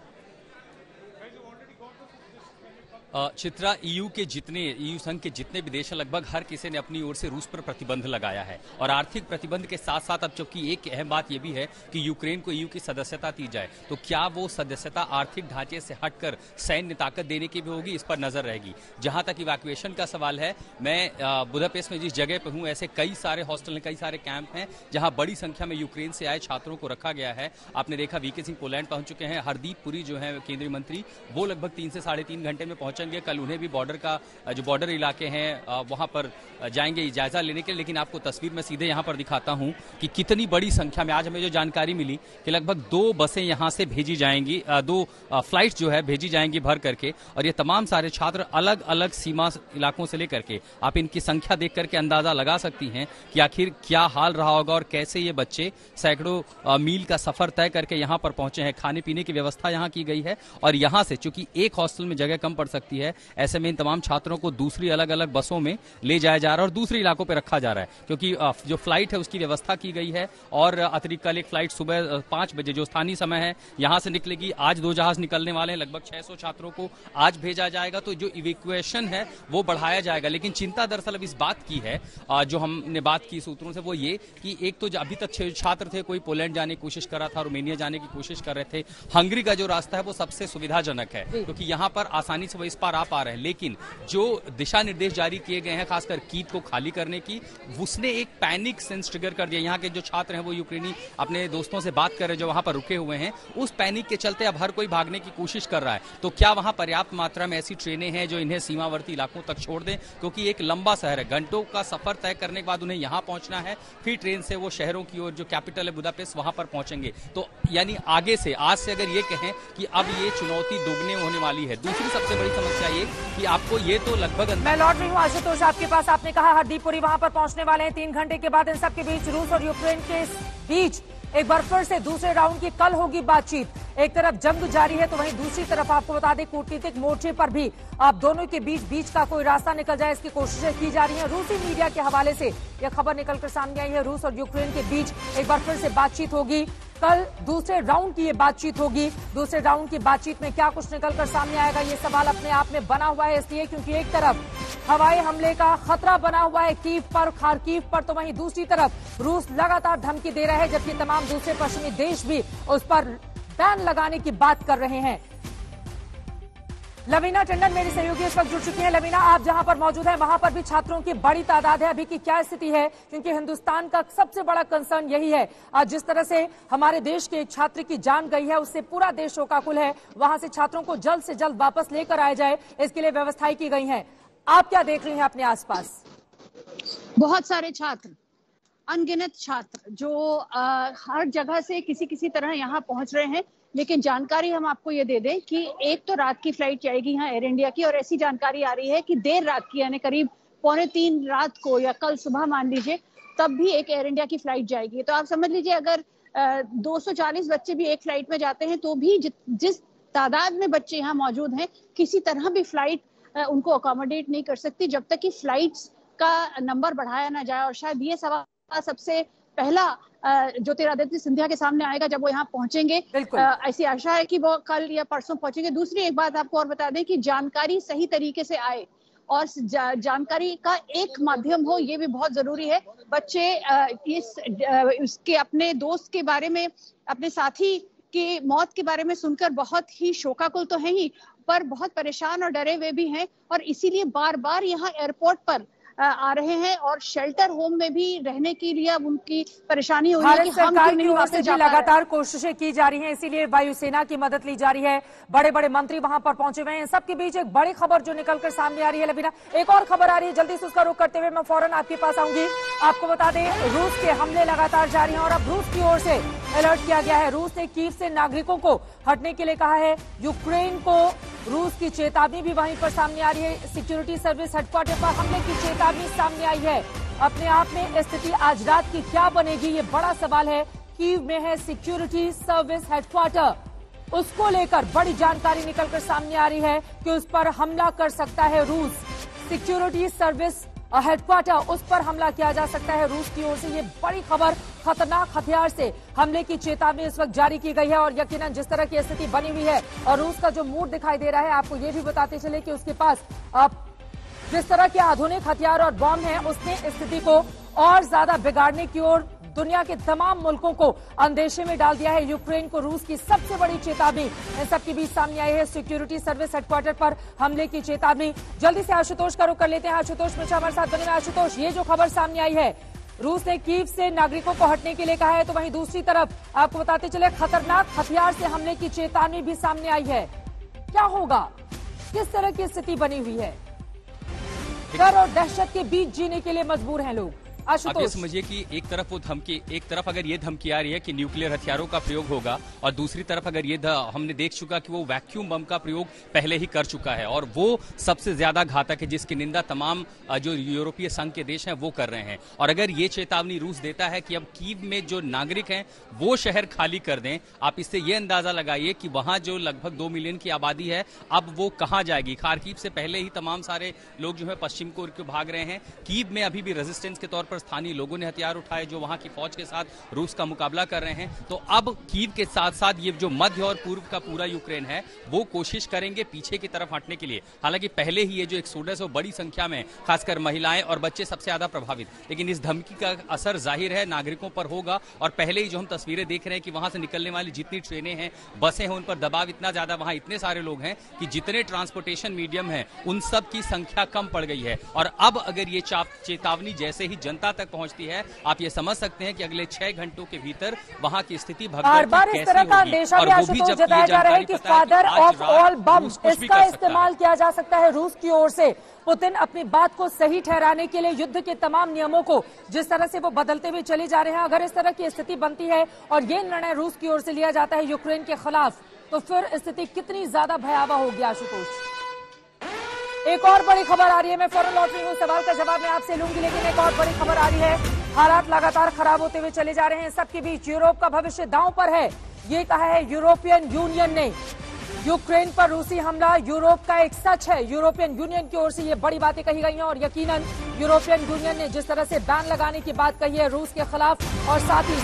चित्रा, ईयू संघ के जितने भी देश हैं, लगभग हर किसी ने अपनी ओर से रूस पर प्रतिबंध लगाया है। और आर्थिक प्रतिबंध के साथ साथ अब चूंकि एक अहम बात यह भी है कि यूक्रेन को ईयू की सदस्यता दी जाए, तो क्या वो सदस्यता आर्थिक ढांचे से हटकर सैन्य ताकत देने की भी होगी, इस पर नजर रहेगी। जहां तक इवैक्यूएशन का सवाल है, मैं बुदापेस्ट में जिस जगह पर हूं, ऐसे कई सारे हॉस्टल हैं, कई सारे कैंप हैं जहां बड़ी संख्या में यूक्रेन से आए छात्रों को रखा गया है। आपने देखा वीके सिंह पोलैंड पहुंच चुके हैं। हरदीप पुरी जो है केंद्रीय मंत्री, वो लगभग 3 से 3.5 घंटे में पहुंच कल उन्हें भी बॉर्डर का जो बॉर्डर इलाके हैं वहां पर जाएंगे जायजा लेने के लिए। लेकिन आपको तस्वीर में सीधे यहां पर दिखाता हूं कि कितनी बड़ी संख्या में आज हमें जो जानकारी मिली कि लगभग 2 बसें यहां से भेजी जाएंगी, 2 फ्लाइट जो है भेजी जाएंगी भर करके। और ये तमाम सारे छात्र अलग अलग सीमा इलाकों से लेकर के, आप इनकी संख्या देख करके अंदाजा लगा सकती हैं कि आखिर क्या हाल रहा होगा और कैसे ये बच्चे सैकड़ों मील का सफर तय करके यहां पर पहुंचे हैं। खाने पीने की व्यवस्था यहां की गई है और यहां से चूंकि एक हॉस्टल में जगह कम पड़ सकती है, ऐसे में इन तमाम छात्रों को दूसरी अलग अलग बसों में ले जाया जा रहा है और दूसरे इलाकों पर रखा जा रहा है, क्योंकि जो फ्लाइट है उसकी व्यवस्था की गई है। और अतिरिक्त कल एक फ्लाइट सुबह 5 बजे जो स्थानीय समय है यहां से निकलेगी। आज 2 जहाज निकलने वाले हैं, लगभग 600 छात्रों को आज भेजा जाएगा। तो जो इवैक्यूएशन है वो बढ़ाया जाएगा। लेकिन चिंता दरअसल अब इस बात की है, जो हमने बात की सूत्रों से, वो ये कि एक तो अभी तक 6 छात्र थे, कोई पोलैंड जाने की कोशिश कर रहा था, रोमेनिया जाने की कोशिश कर रहे थे। हंगरी का जो रास्ता है वो सबसे सुविधाजनक है, क्योंकि यहां पर आसानी से वो इस पार आ पा रहे हैं। लेकिन जो दिशा निर्देश जारी किए गए हैं खासकर कीव को खाली करने की, उसने एक पैनिक सेंस ट्रिगर कर दिया। यहाँ के जो छात्र हैं वो यूक्रेनी अपने दोस्तों से बात कर रहे हैं जो वहां पर रुके हुए हैं, उस पैनिक के चलते अब हर कोई भागने की कोशिश कर रहा है। तो क्या वहां पर्याप्त मात्रा में ऐसी ट्रेनें हैं जो इन्हें सीमावर्ती इलाकों तक छोड़ दें, क्योंकि एक लंबा शहर है, घंटों का सफर तय करने के बाद उन्हें यहां पहुंचना है, फिर ट्रेन से वो शहरों की ओर जो कैपिटल है बुदापेस्ट वहां पर पहुंचेंगे। तो यानी आगे से, आज से अगर ये कहें कि अब ये चुनौती दोगुनी होने वाली है। दूसरी सबसे बड़ी समस्या ये कि आपको ये तो लगभग, मैं लौट रही हूँ आशुतोष आपके पास। आपने कहा हरदीप पुरी वहां पर पहुंचने वाले हैं 3 घंटे के बाद। इन सबके बीच रूस और यूक्रेन के बीच एक बार फिर से दूसरे राउंड की कल होगी बातचीत। एक तरफ जंग जारी है तो वहीं दूसरी तरफ आपको बता दें कूटनीतिक मोर्चे पर भी आप दोनों के बीच का कोई रास्ता निकल जाए, इसकी कोशिशें की जा रही हैं। रूसी मीडिया के हवाले से यह खबर निकलकर सामने आई है, रूस और यूक्रेन के बीच एक बार फिर से बातचीत होगी। कल दूसरे राउंड की ये बातचीत होगी। दूसरे राउंड की बातचीत में क्या कुछ निकलकर सामने आएगा, ये सवाल अपने आप में बना हुआ है, इसलिए क्योंकि एक तरफ हवाई हमले का खतरा बना हुआ है कीव पर, खार्किव पर, तो वहीं दूसरी तरफ रूस लगातार धमकी दे रहा है, जबकि तमाम दूसरे पश्चिमी देश भी उस पर बैन लगाने की बात कर रहे हैं। लवीना टंडन मेरी सहयोगी इस वक्त जुड़ चुकी हैं। लवीना, आप जहां पर मौजूद हैं वहां पर भी छात्रों की बड़ी तादाद है। अभी की क्या स्थिति है, क्योंकि हिंदुस्तान का सबसे बड़ा कंसर्न यही है। आज जिस तरह से हमारे देश के एक छात्र की जान गई है, उससे पूरा देश शोकाकुल है। वहां से छात्रों को जल्द से जल्द वापस लेकर आया जाए, इसके लिए व्यवस्थाएं की गई हैं। आप क्या देख रही हैं अपने आसपास? बहुत सारे छात्र, अनगिनत छात्र जो हर जगह से किसी तरह यहाँ पहुंच रहे हैं। लेकिन जानकारी हम आपको ये दे दें कि एक तो रात की फ्लाइट जाएगी यहाँ एयर इंडिया की, और ऐसी जानकारी आ रही है कि देर रात की, यानी करीब 2:45 रात को या कल सुबह मान लीजिए, तब भी एक एयर इंडिया की फ्लाइट जाएगी। तो आप समझ लीजिए अगर 240 बच्चे भी एक फ्लाइट में जाते हैं तो भी जिस तादाद में बच्चे यहाँ मौजूद हैं, किसी तरह भी फ्लाइट उनको अकोमोडेट नहीं कर सकती जब तक कि फ्लाइट्स का नंबर बढ़ाया ना जाए। और शायद ये सवाल सबसे पहला ज्योतिरादित्य सिंधिया के सामने आएगा जब वो यहाँ पहुंचेंगे। ऐसी आशा है कि वो कल या परसों पहुंचेंगे। दूसरी एक बात आपको और बता दें कि जानकारी सही तरीके से आए और जानकारी का एक माध्यम हो, ये भी बहुत जरूरी है। बच्चे इसके अपने दोस्त के बारे में, अपने साथी की मौत के बारे में सुनकर बहुत ही शोकाकुल तो है ही, पर बहुत परेशान और डरे हुए भी हैं, और इसीलिए बार बार यहाँ एयरपोर्ट पर आ रहे हैं। और शेल्टर होम में भी रहने के लिए अब उनकी परेशानी हो रही है कि हम क्यों नहीं वहां से जा पा रहे हैं। लगातार कोशिशें की जा रही हैं, इसीलिए वायुसेना की मदद ली जा रही है। बड़े बड़े मंत्री वहां पर पहुंचे हुए हैं। सबके बीच एक बड़ी खबर जो निकलकर सामने आ रही है। लबीना, एक और खबर आ रही है, जल्दी से उसका रुख करते हुए मैं फौरन आपके पास आऊंगी। आपको बता दें, रूस के हमले लगातार जारी हैं और अब रूस की ओर से अलर्ट किया गया है। रूस ने कीव से नागरिकों को हटने के लिए कहा है। यूक्रेन को रूस की चेतावनी भी वहीं पर सामने आ रही है। सिक्योरिटी सर्विस हेडक्वार्टर पर हमले की चेतावनी सामने आई है। अपने आप में स्थिति आज रात की क्या बनेगी, ये बड़ा सवाल है। कीव में है सिक्योरिटी सर्विस हेडक्वार्टर, उसको लेकर बड़ी जानकारी निकलकर सामने आ रही है कि उस पर हमला कर सकता है रूस। सिक्योरिटी सर्विस हेडक्वार्टर, उस पर हमला किया जा सकता है रूस की ओर से। ये बड़ी खबर, खतरनाक हथियार से हमले की चेतावनी इस वक्त जारी की गई है। और यकीनन जिस तरह की स्थिति बनी हुई है और रूस का जो मूड दिखाई दे रहा है, आपको ये भी बताते चले कि उसके पास जिस तरह के आधुनिक हथियार और बॉम्ब हैं, उसने स्थिति को और ज्यादा बिगाड़ने की ओर दुनिया के तमाम मुल्कों को अंदेशे में डाल दिया है। यूक्रेन को रूस की सबसे बड़ी चेतावनी इन सबके बीच सामने आई है। सिक्योरिटी सर्विस हेडक्वार्टर पर हमले की चेतावनी। जल्दी से आशुतोष का रुख कर लेते हैं। आशुतोष मिश्रा हमारे साथ बने। आशुतोष, ये जो खबर सामने आई है, रूस ने कीव से नागरिकों को हटने के लिए कहा है, तो वहीं दूसरी तरफ आपको बताते चले खतरनाक हथियार से हमले की चेतावनी भी सामने आई है। क्या होगा, किस तरह की स्थिति बनी हुई है? डर और दहशत के बीच जीने के लिए मजबूर हैं लोग। आप ये समझिए कि एक तरफ वो धमकी, एक तरफ अगर ये धमकी आ रही है कि न्यूक्लियर हथियारों का प्रयोग होगा, और दूसरी तरफ अगर ये हमने देख चुका कि वो वैक्यूम बम का प्रयोग पहले ही कर चुका है, और वो सबसे ज्यादा घातक है, जिसकी निंदा तमाम जो यूरोपीय संघ के देश हैं वो कर रहे हैं। और अगर ये चेतावनी रूस देता है कि अब कीव में जो नागरिक हैं वो शहर खाली कर दें, आप इससे ये अंदाजा लगाइए कि वहां जो लगभग 2 मिलियन की आबादी है, अब वो कहां जाएगी। खार्किव से पहले ही तमाम सारे लोग जो है पश्चिम की ओर भाग रहे हैं। कीव में अभी भी रेजिस्टेंस के तौर पर स्थानीय लोगों ने हथियार उठाए जो वहां की फौज के साथ रूस का मुकाबला कर रहे हैं। तो अब कीव के साथ साथ ये जो मध्य और पूर्व का पूरा यूक्रेन है, वो कोशिश करेंगे पीछे की तरफ हटने के लिए। हालांकि पहले ही ये जो एक्सोडस है बड़ी संख्या में, खासकर महिलाएं और बच्चे सबसे ज्यादा प्रभावित, लेकिन इस धमकी का असर जाहिर है नागरिकों पर होगा। और पहले ही जो हम तस्वीरें देख रहे हैं कि वहां से निकलने वाली जितनी ट्रेनें हैं, बसें हैं, उन पर दबाव इतना ज्यादा, वहां इतने सारे लोग हैं कि जितने ट्रांसपोर्टेशन मीडियम है उन सब की संख्या कम पड़ गई है। और अब अगर ये चेतावनी जैसे ही जनता तक पहुंचती है, आप ये समझ सकते हैं कि अगले 6 घंटों के भीतर वहां की स्थिति बार बार इस तरह का अंदेशा भी आशुतोष जताया जा रहा है कि फादर ऑफ ऑल बम, इसका इस्तेमाल किया जा सकता है रूस की ओर से। पुतिन अपनी बात को सही ठहराने के लिए युद्ध के तमाम नियमों को जिस तरह से वो बदलते हुए चले जा रहे हैं, अगर इस तरह की स्थिति बनती है और ये निर्णय रूस की ओर से लिया जाता है यूक्रेन के खिलाफ, तो फिर स्थिति कितनी ज्यादा भयावह होगी आशुतोष। एक और बड़ी खबर आ रही है, मैं फौरन लौट रही हूँ, सवाल का जवाब मैं आपसे लूंगी, लेकिन एक और बड़ी खबर आ रही है। हालात लगातार खराब होते हुए चले जा रहे हैं। सबके बीच यूरोप का भविष्य दांव पर है, ये कहा है यूरोपियन यूनियन ने। यूक्रेन पर रूसी हमला यूरोप का एक सच है। यूरोपियन यूनियन की ओर से ये बड़ी बातें कही गई हैं और यकीनन यूरोपियन यूनियन ने जिस तरह से बैन लगाने की बात कही है रूस के खिलाफ और साथ ही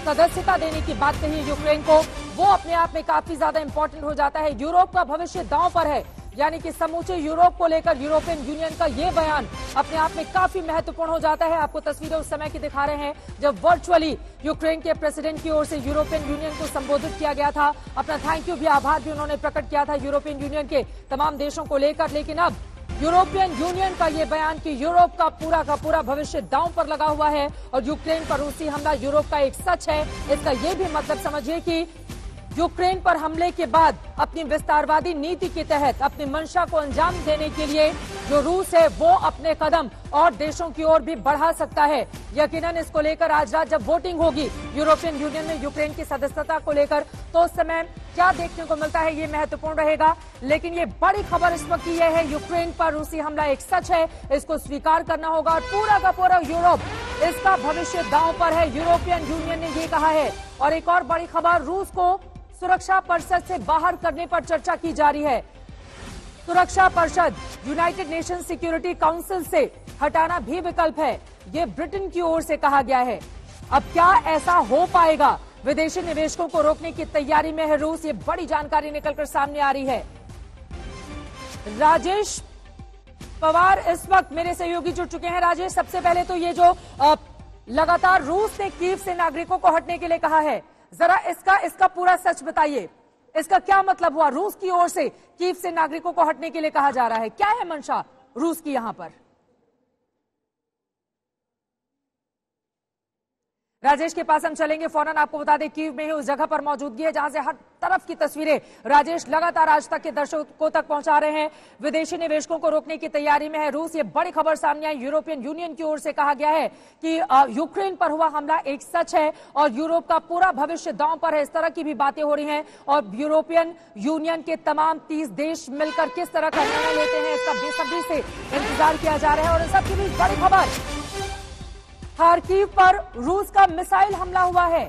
सदस्यता देने की बात कही है यूक्रेन को, वो अपने आप में काफी ज्यादा इंपॉर्टेंट हो जाता है। यूरोप का भविष्य दांव पर है। यानी कि समूचे यूरोप को लेकर यूरोपियन यूनियन का ये बयान अपने आप में काफी महत्वपूर्ण हो जाता है। आपको तस्वीरें उस समय की दिखा रहे हैं जब वर्चुअली यूक्रेन के प्रेसिडेंट की ओर से यूरोपियन यूनियन को संबोधित किया गया था। अपना थैंक यू भी, आभार भी उन्होंने प्रकट किया था यूरोपियन यूनियन के तमाम देशों को लेकर। लेकिन अब यूरोपियन यूनियन का ये बयान कि यूरोप का पूरा भविष्य दांव पर लगा हुआ है और यूक्रेन पर रूसी हमला यूरोप का एक सच है, इसका ये भी मतलब समझिए कि यूक्रेन पर हमले के बाद अपनी विस्तारवादी नीति के तहत अपनी मंशा को अंजाम देने के लिए जो रूस है वो अपने कदम और देशों की ओर भी बढ़ा सकता है। यकीनन इसको लेकर आज रात जब वोटिंग होगी यूरोपियन यूनियन में यूक्रेन की सदस्यता को लेकर, तो उस समय क्या देखने को मिलता है ये महत्वपूर्ण रहेगा। लेकिन ये बड़ी खबर इस वक्त की है, यूक्रेन पर रूसी हमला एक सच है, इसको स्वीकार करना होगा और पूरा का पूरा यूरोप इसका भविष्य दांव पर है, यूरोपियन यूनियन ने ये कहा है। और एक और बड़ी खबर, रूस को सुरक्षा परिषद से बाहर करने पर चर्चा की जा रही है। सुरक्षा परिषद यूनाइटेड नेशन सिक्योरिटी काउंसिल से हटाना भी विकल्प है, ये ब्रिटेन की ओर से कहा गया है। अब क्या ऐसा हो पाएगा? विदेशी निवेशकों को रोकने की तैयारी में है रूस, ये बड़ी जानकारी निकलकर सामने आ रही है। राजेश पवार इस वक्त मेरे सहयोगी जुड़ चुके हैं। राजेश, सबसे पहले तो ये जो लगातार रूस ने कीव से नागरिकों को हटने के लिए कहा है, जरा इसका पूरा सच बताइए, इसका क्या मतलब हुआ? रूस की ओर से कीव से नागरिकों को हटने के लिए कहा जा रहा है, क्या है मंशा रूस की यहां पर? राजेश के पास हम चलेंगे फौरन। आपको बता दें कीव में ही उस जगह पर मौजूदगी है जहां से हर तरफ की तस्वीरें राजेश लगातार आज तक के दर्शकों तक पहुंचा रहे हैं। विदेशी निवेशकों को रोकने की तैयारी में है रूस, ये बड़ी खबर सामने आई। यूरोपियन यूनियन की ओर से कहा गया है कि यूक्रेन पर हुआ हमला एक सच है और यूरोप का पूरा भविष्य दांव पर है, इस तरह की भी बातें हो रही हैं। और यूरोपियन यूनियन के तमाम 30 देश मिलकर किस तरह का निर्णय लेते हैं इसका बेसब्री से इंतजार किया जा रहा है। और इन सबके बीच बड़ी खबर, खार्किव पर रूस का मिसाइल हमला हुआ है।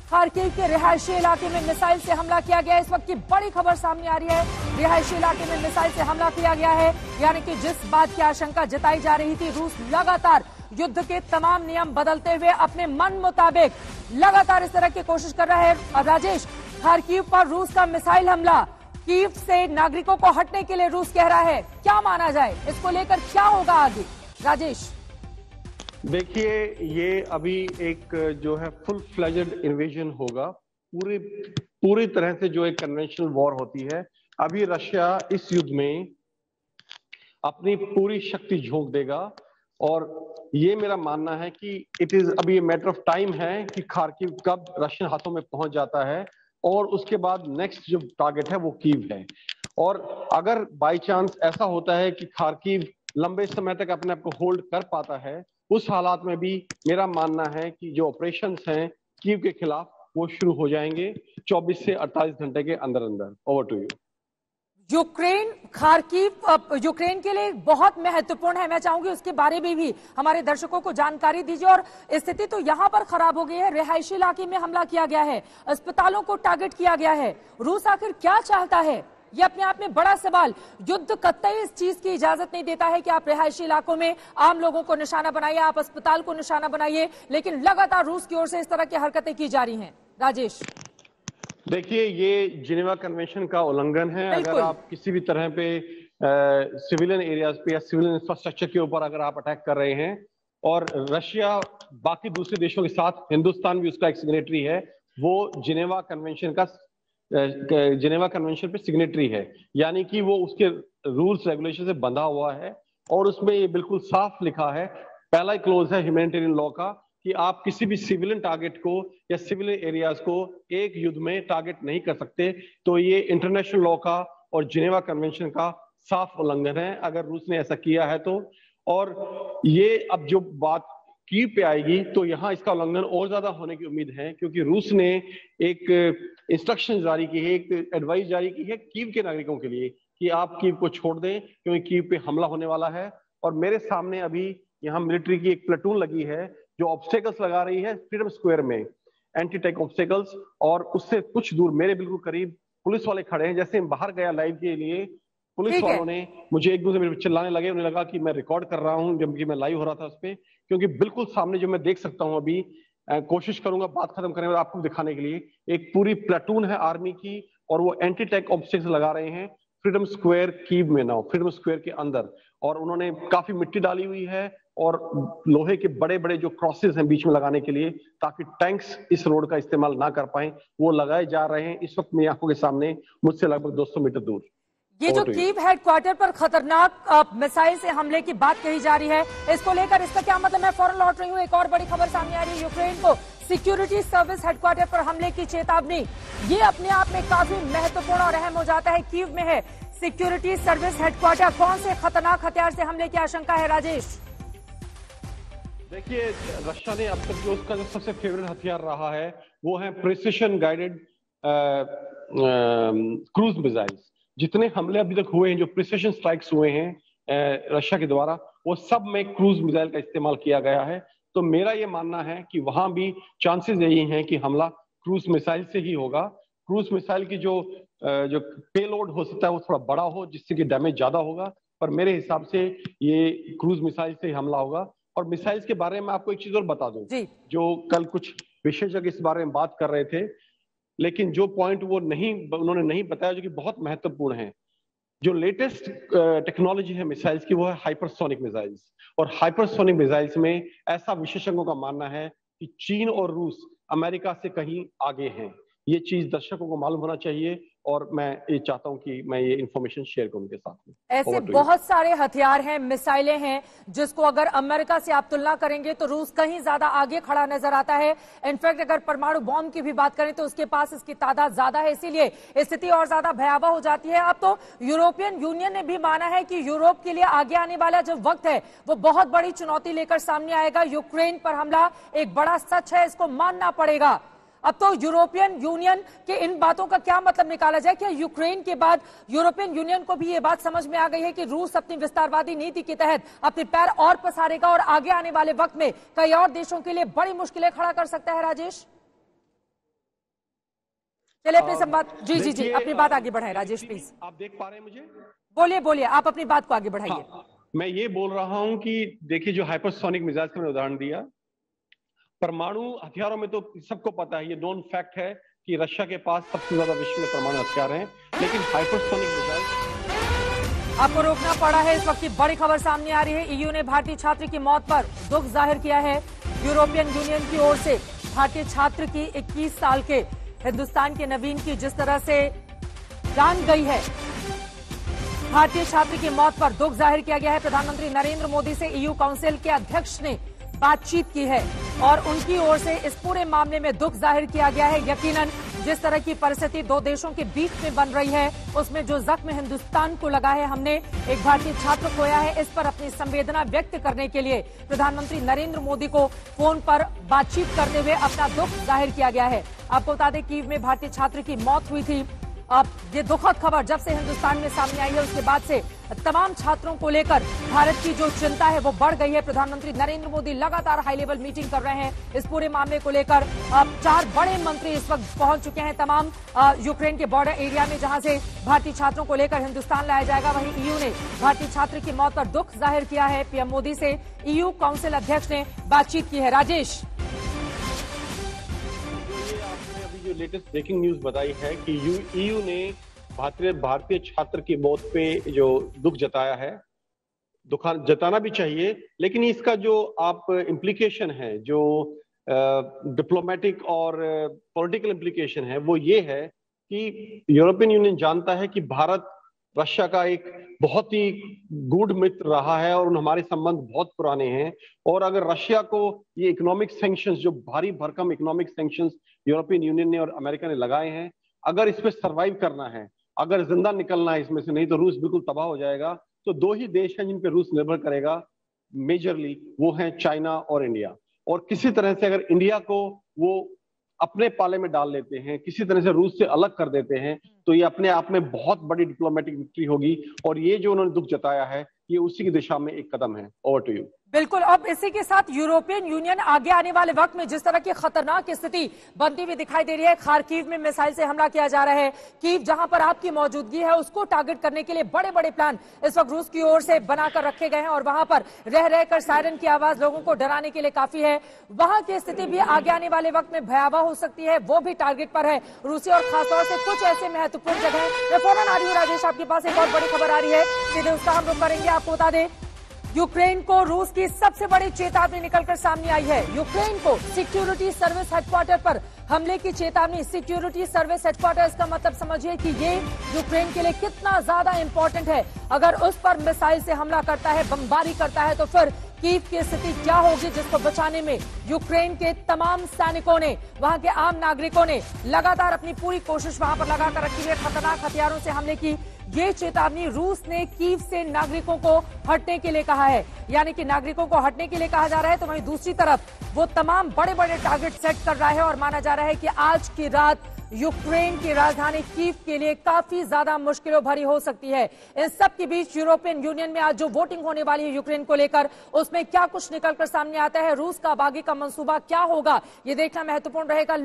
खार्किव के रिहायशी इलाके में मिसाइल से हमला किया गया है, इस वक्त की बड़ी खबर सामने आ रही है। रिहायशी इलाके में मिसाइल से हमला किया गया है, यानी कि जिस बात की आशंका जताई जा रही थी, रूस लगातार युद्ध के तमाम नियम बदलते हुए अपने मन मुताबिक लगातार इस तरह की कोशिश कर रहा है। और राजेश, खार्किव पर रूस का मिसाइल हमला, कीव से नागरिकों को हटने के लिए रूस कह रहा है, क्या माना जाए? इसको लेकर क्या होगा आगे? राजेश, देखिए, ये अभी एक जो है फुल फ्लेजेड इन्वेजन होगा, पूरी तरह से जो एक कन्वेंशनल वॉर होती है। अभी रशिया इस युद्ध में अपनी पूरी शक्ति झोंक देगा और ये मेरा मानना है कि इट इज अभी मैटर ऑफ टाइम है कि खार्किव कब रशियन हाथों में पहुंच जाता है और उसके बाद नेक्स्ट जो टारगेट है वो कीव है। और अगर बाय चांस ऐसा होता है कि खार्किव लंबे समय तक अपने आप को होल्ड कर पाता है, उस हालात में भी मेरा मानना है कि जो ऑपरेशंस हैं कीव के खिलाफ वो शुरू हो जाएंगे 24 से 48 घंटे के अंदर अंदर। Over to you. Ukraine, Kharkiv Ukraine के लिए बहुत महत्वपूर्ण है, मैं चाहूंगी उसके बारे में भी हमारे दर्शकों को जानकारी दीजिए। और स्थिति तो यहां पर खराब हो गई है, रिहायशी इलाके में हमला किया गया है, अस्पतालों को टारगेट किया गया है। रूस आखिर क्या चाहता है, ये अपने आप में बड़ा सवाल। युद्ध कतई इस चीज की इजाजत नहीं देता है कि आप रिहायशी इलाकों में आम लोगों को निशाना बनाइए, आप अस्पताल को निशाना बनाइए, लेकिन लगातार रूस की ओर से इस तरह की हरकतें की जा रही हैं। राजेश, देखिए, ये जिनेवा कन्वेंशन का उल्लंघन है। अगर आप किसी भी तरह पे सिविलियन एरियाज पे या सिविलियन इंफ्रास्ट्रक्चर के ऊपर अगर आप अटैक कर रहे हैं, और रशिया बाकी दूसरे देशों के साथ, हिंदुस्तान भी उसका एक सिग्नेटरी है, वो जिनेवा कन्वेंशन पे सिग्नेटरी है, यानी कि वो उसके रूल्स रेगुलेशन से बंधा हुआ है। और उसमें ये बिल्कुल साफ लिखा है, पहला ही क्लोज है ह्यूमैनिटेरियन लॉ का, कि आप किसी भी सिविलियन टारगेट को या सिविलियन एरियाज को एक युद्ध में टारगेट नहीं कर सकते। तो ये इंटरनेशनल लॉ का और जिनेवा कन्वेंशन का साफ उल्लंघन है अगर रूस ने ऐसा किया है तो। और ये अब जो बात कीव पे आएगी तो यहाँ इसका उल्लंघन और ज्यादा होने की उम्मीद है, क्योंकि रूस ने एक इंस्ट्रक्शन जारी की है, एक एडवाइस जारी की है कीव के नागरिकों के लिए कि आप कीव को छोड़ दें, क्योंकि कीव पे हमला होने वाला है। और मेरे सामने अभी यहाँ मिलिट्री की एक प्लेटून लगी है जो ऑब्स्टेकल्स लगा रही है फ्रीडम स्क्वायर में, एंटी टैंक ऑब्स्टेकल्स। और उससे कुछ दूर मेरे बिल्कुल करीब पुलिस वाले खड़े हैं। जैसे बाहर गया लाइव के लिए, पुलिस वालों ने मुझे एक दूसरे में चिल्लाने लगे, उन्हें लगा कि मैं रिकॉर्ड कर रहा हूं जबकि मैं लाइव हो रहा था उस पर, क्योंकि बिल्कुल सामने जो मैं देख सकता हूं अभी, कोशिश करूंगा बात खत्म करने में आपको दिखाने के लिए, एक पूरी प्लेटून है आर्मी की और वो एंटी टैंक ऑब्स्टेकल्स लगा रहे हैं फ्रीडम स्क्वायर कीव में ना हो, फ्रीडम स्क्वायर के अंदर, और उन्होंने काफी मिट्टी डाली हुई है और लोहे के बड़े बड़े जो क्रॉसेस हैं बीच में लगाने के लिए, ताकि टैंक्स इस रोड का इस्तेमाल ना कर पाए, वो लगाए जा रहे हैं इस वक्त मेरी आंखों के सामने, मुझसे लगभग 200 मीटर दूर। ये जो कीव हेडक्वार्टर पर खतरनाक मिसाइल से हमले की बात कही जा रही है, इसको लेकर इसका क्या मतलब? मैं फौरन लौट रही हूँ, एक और बड़ी खबर सामने आ रही है, यूक्रेन को सिक्योरिटी सर्विस हेडक्वार्टर पर हमले की चेतावनी। ये अपने आप में काफी महत्वपूर्ण और अहम हो जाता है। कीव में है सिक्योरिटी सर्विस हेडक्वार्टर, कौन से खतरनाक हथियार से हमले की आशंका है राजेश? देखिए, रशिया ने अब तक जो उसका जो सबसे फेवरेट हथियार रहा है वो है प्रिसिशन गाइडेड क्रूज मिसाइल्स। जितने हमले अभी तक हुए हैं, जो प्रिसिशन स्ट्राइक्स हुए हैं रशिया के द्वारा, वो सब में क्रूज मिसाइल का इस्तेमाल किया गया है। तो मेरा ये मानना है कि वहां भी चांसेस यही हैं कि हमला क्रूज मिसाइल से ही होगा। क्रूज मिसाइल की जो पेलोड हो सकता है वो थोड़ा बड़ा हो, जिससे कि डैमेज ज्यादा होगा, पर मेरे हिसाब से ये क्रूज मिसाइल से ही हमला होगा। और मिसाइल्स के बारे में आपको एक चीज और बता दूं, जो कल कुछ विशेषज्ञ इस बारे में बात कर रहे थे, लेकिन जो पॉइंट वो उन्होंने नहीं बताया, जो कि बहुत महत्वपूर्ण है, जो लेटेस्ट टेक्नोलॉजी है मिसाइल्स की, वो है हाइपरसोनिक मिसाइल्स। और हाइपरसोनिक मिसाइल्स में ऐसा विशेषज्ञों का मानना है कि चीन और रूस अमेरिका से कहीं आगे हैं। ये चीज दर्शकों को मालूम होना चाहिए और मैं ये चाहता हूं कि मैं ये इंफॉर्मेशन शेयर करूं उनके साथ में। ऐसे बहुत सारे हथियार हैं, मिसाइलें हैं, जिसको अगर अमेरिका से आप तुलना करेंगे तो रूस कहीं ज्यादा आगे खड़ा नजर आता है। इनफैक्ट अगर परमाणु बॉम्ब की भी बात करें तो उसके पास इसकी तादाद ज्यादा है, इसीलिए स्थिति और ज्यादा भयावह हो जाती है। अब तो यूरोपियन यूनियन ने भी माना है कि यूरोप के लिए आगे आने वाला जो वक्त है वो बहुत बड़ी चुनौती लेकर सामने आएगा। यूक्रेन पर हमला एक बड़ा सच है, इसको मानना पड़ेगा। अब तो यूरोपियन यूनियन के इन बातों का क्या मतलब निकाला जाए? क्या यूक्रेन के बाद यूरोपियन यूनियन को भी ये बात समझ में आ गई है कि रूस अपनी विस्तारवादी नीति के तहत अपने पैर और पसारेगा और आगे आने वाले वक्त में कई और देशों के लिए बड़ी मुश्किलें खड़ा कर सकता है? राजेश, चलिए अपने संवाद जी अपनी बात आगे बढ़ाएं। राजेश प्लीज, आप देख पा रहे हैं मुझे? बोलिए, आप अपनी बात को आगे बढ़ाइए। मैं ये बोल रहा हूं कि देखिए, जो हाइपरसोनिक मिसाइल का मैंने उदाहरण दिया, परमाणु हथियारों में तो सबको पता है, ये नोन फैक्ट है कि रशिया के पास सबसे ज्यादा विश्व में परमाणु हथियार हैं, लेकिन हाइपरसोनिक मिसाइल। आपको रोकना पड़ा है, इस वक्त की बड़ी खबर सामने आ रही है। ईयू ने भारतीय छात्र की मौत पर दुख जाहिर किया है। यूरोपियन यूनियन की ओर से भारतीय छात्र की 21 साल के हिंदुस्तान के नवीन की जिस तरह से जान गई है, भारतीय छात्र की मौत पर दुख जाहिर किया गया है। प्रधानमंत्री नरेंद्र मोदी से ईयू काउंसिल के अध्यक्ष ने बातचीत की है और उनकी ओर से इस पूरे मामले में दुख जाहिर किया गया है। यकीनन जिस तरह की परिस्थिति दो देशों के बीच में बन रही है, उसमें जो जख्म हिंदुस्तान को लगा है, हमने एक भारतीय छात्र खोया है, इस पर अपनी संवेदना व्यक्त करने के लिए प्रधानमंत्री नरेंद्र मोदी को फोन पर बातचीत करते हुए अपना दुख जाहिर किया गया है। आपको बता दें, कीव में भारतीय छात्र की मौत हुई थी। अब ये दुखद खबर जब से हिंदुस्तान में सामने आई है, उसके बाद से तमाम छात्रों को लेकर भारत की जो चिंता है वो बढ़ गई है। प्रधानमंत्री नरेंद्र मोदी लगातार हाई लेवल मीटिंग कर रहे हैं इस पूरे मामले को लेकर। अब 4 बड़े मंत्री इस वक्त पहुंच चुके हैं तमाम यूक्रेन के बॉर्डर एरिया में, जहां से भारतीय छात्रों को लेकर हिंदुस्तान लाया जाएगा। वहीं ईयू ने भारतीय छात्र की मौत पर दुख जाहिर किया है। पीएम मोदी से ईयू काउंसिल अध्यक्ष ने बातचीत की है। राजेश, जो लेटेस्ट ब्रेकिंग न्यूज बताई है कि ईयू ने भारतीय छात्र की मौत पे जो दुख जताया है, जताना भी चाहिए, लेकिन इसका जो आप इम्प्लीकेशन है, जो डिप्लोमेटिक और पॉलिटिकल इम्प्लीकेशन है, वो ये है कि यूरोपियन यूनियन जानता है कि भारत रशिया का एक बहुत ही गूढ़ मित्र रहा है और हमारे संबंध बहुत पुराने हैं। और अगर रशिया को ये इकोनॉमिक सैंक्शंस, जो भारी भरकम इकोनॉमिक सैंक्शंस यूरोपियन यूनियन ने और अमेरिका ने लगाए हैं, अगर इस पे सरवाइव करना है, अगर जिंदा निकलना है इसमें से, नहीं तो रूस बिल्कुल तबाह हो जाएगा। तो 2 ही देश हैं जिन पे रूस निर्भर करेगा मेजरली, वो हैं चाइना और इंडिया। और किसी तरह से अगर इंडिया को वो अपने पाले में डाल लेते हैं, किसी तरह से रूस से अलग कर देते हैं, तो ये अपने आप में बहुत बड़ी डिप्लोमेटिक विक्ट्री होगी। और ये जो उन्होंने दुख जताया है, ये उसी की दिशा में एक कदम है। Over to you. बिल्कुल। अब इसी के साथ यूरोपियन यूनियन आगे आने वाले वक्त में जिस तरह की खतरनाक स्थिति बनती हुई दिखाई दे रही है, खार्किव में मिसाइल से हमला किया जा रहा है, कीव जहां पर आपकी मौजूदगी है उसको टारगेट करने के लिए बड़े बड़े प्लान इस वक्त रूस की ओर से बनाकर रखे गए हैं और वहां पर रह रहकर सायरन की आवाज लोगों को डराने के लिए काफी है। वहां की स्थिति भी आगे आने वाले वक्त में भयावह हो सकती है, वो भी टारगेट पर है रूसी और खासतौर से कुछ ऐसे महत्वपूर्ण जगह। मैं फौरन आ रही हूँ राजेश, आपके पास एक बहुत बड़ी खबर आ रही है, सीधे उसका हम रुख करेंगे। आपको बता दें यूक्रेन को रूस की सबसे बड़ी चेतावनी निकलकर सामने आई है। यूक्रेन को सिक्योरिटी सर्विस हेडक्वार्टर पर हमले की चेतावनी। सिक्योरिटी सर्विस हेडक्वार्टर, इसका मतलब समझिए कि ये यूक्रेन के लिए कितना ज्यादा इंपॉर्टेंट है। अगर उस पर मिसाइल से हमला करता है, बमबारी करता है, तो फिर कीव की स्थिति क्या होगी, जिसको बचाने में यूक्रेन के तमाम सैनिकों ने, वहां के आम नागरिकों ने लगातार अपनी पूरी कोशिश वहां पर लगाकर रखी है। खतरनाक हथियारों से हमले की ये चेतावनी रूस ने कीव से नागरिकों को हटने के लिए कहा है, यानी कि नागरिकों को हटने के लिए कहा जा रहा है। तो वहीं दूसरी तरफ वो तमाम बड़े बड़े टारगेट सेट कर रहा है और माना जा रहा है कि आज की रात यूक्रेन की राजधानी कीव के लिए काफी ज्यादा मुश्किलों भरी हो सकती है। इन सब के बीच यूरोपियन यूनियन में आज जो वोटिंग होने वाली है यूक्रेन को लेकर, उसमें क्या कुछ निकलकर सामने आता है, रूस का आगे का मंसूबा क्या होगा, ये देखना महत्वपूर्ण रहेगा।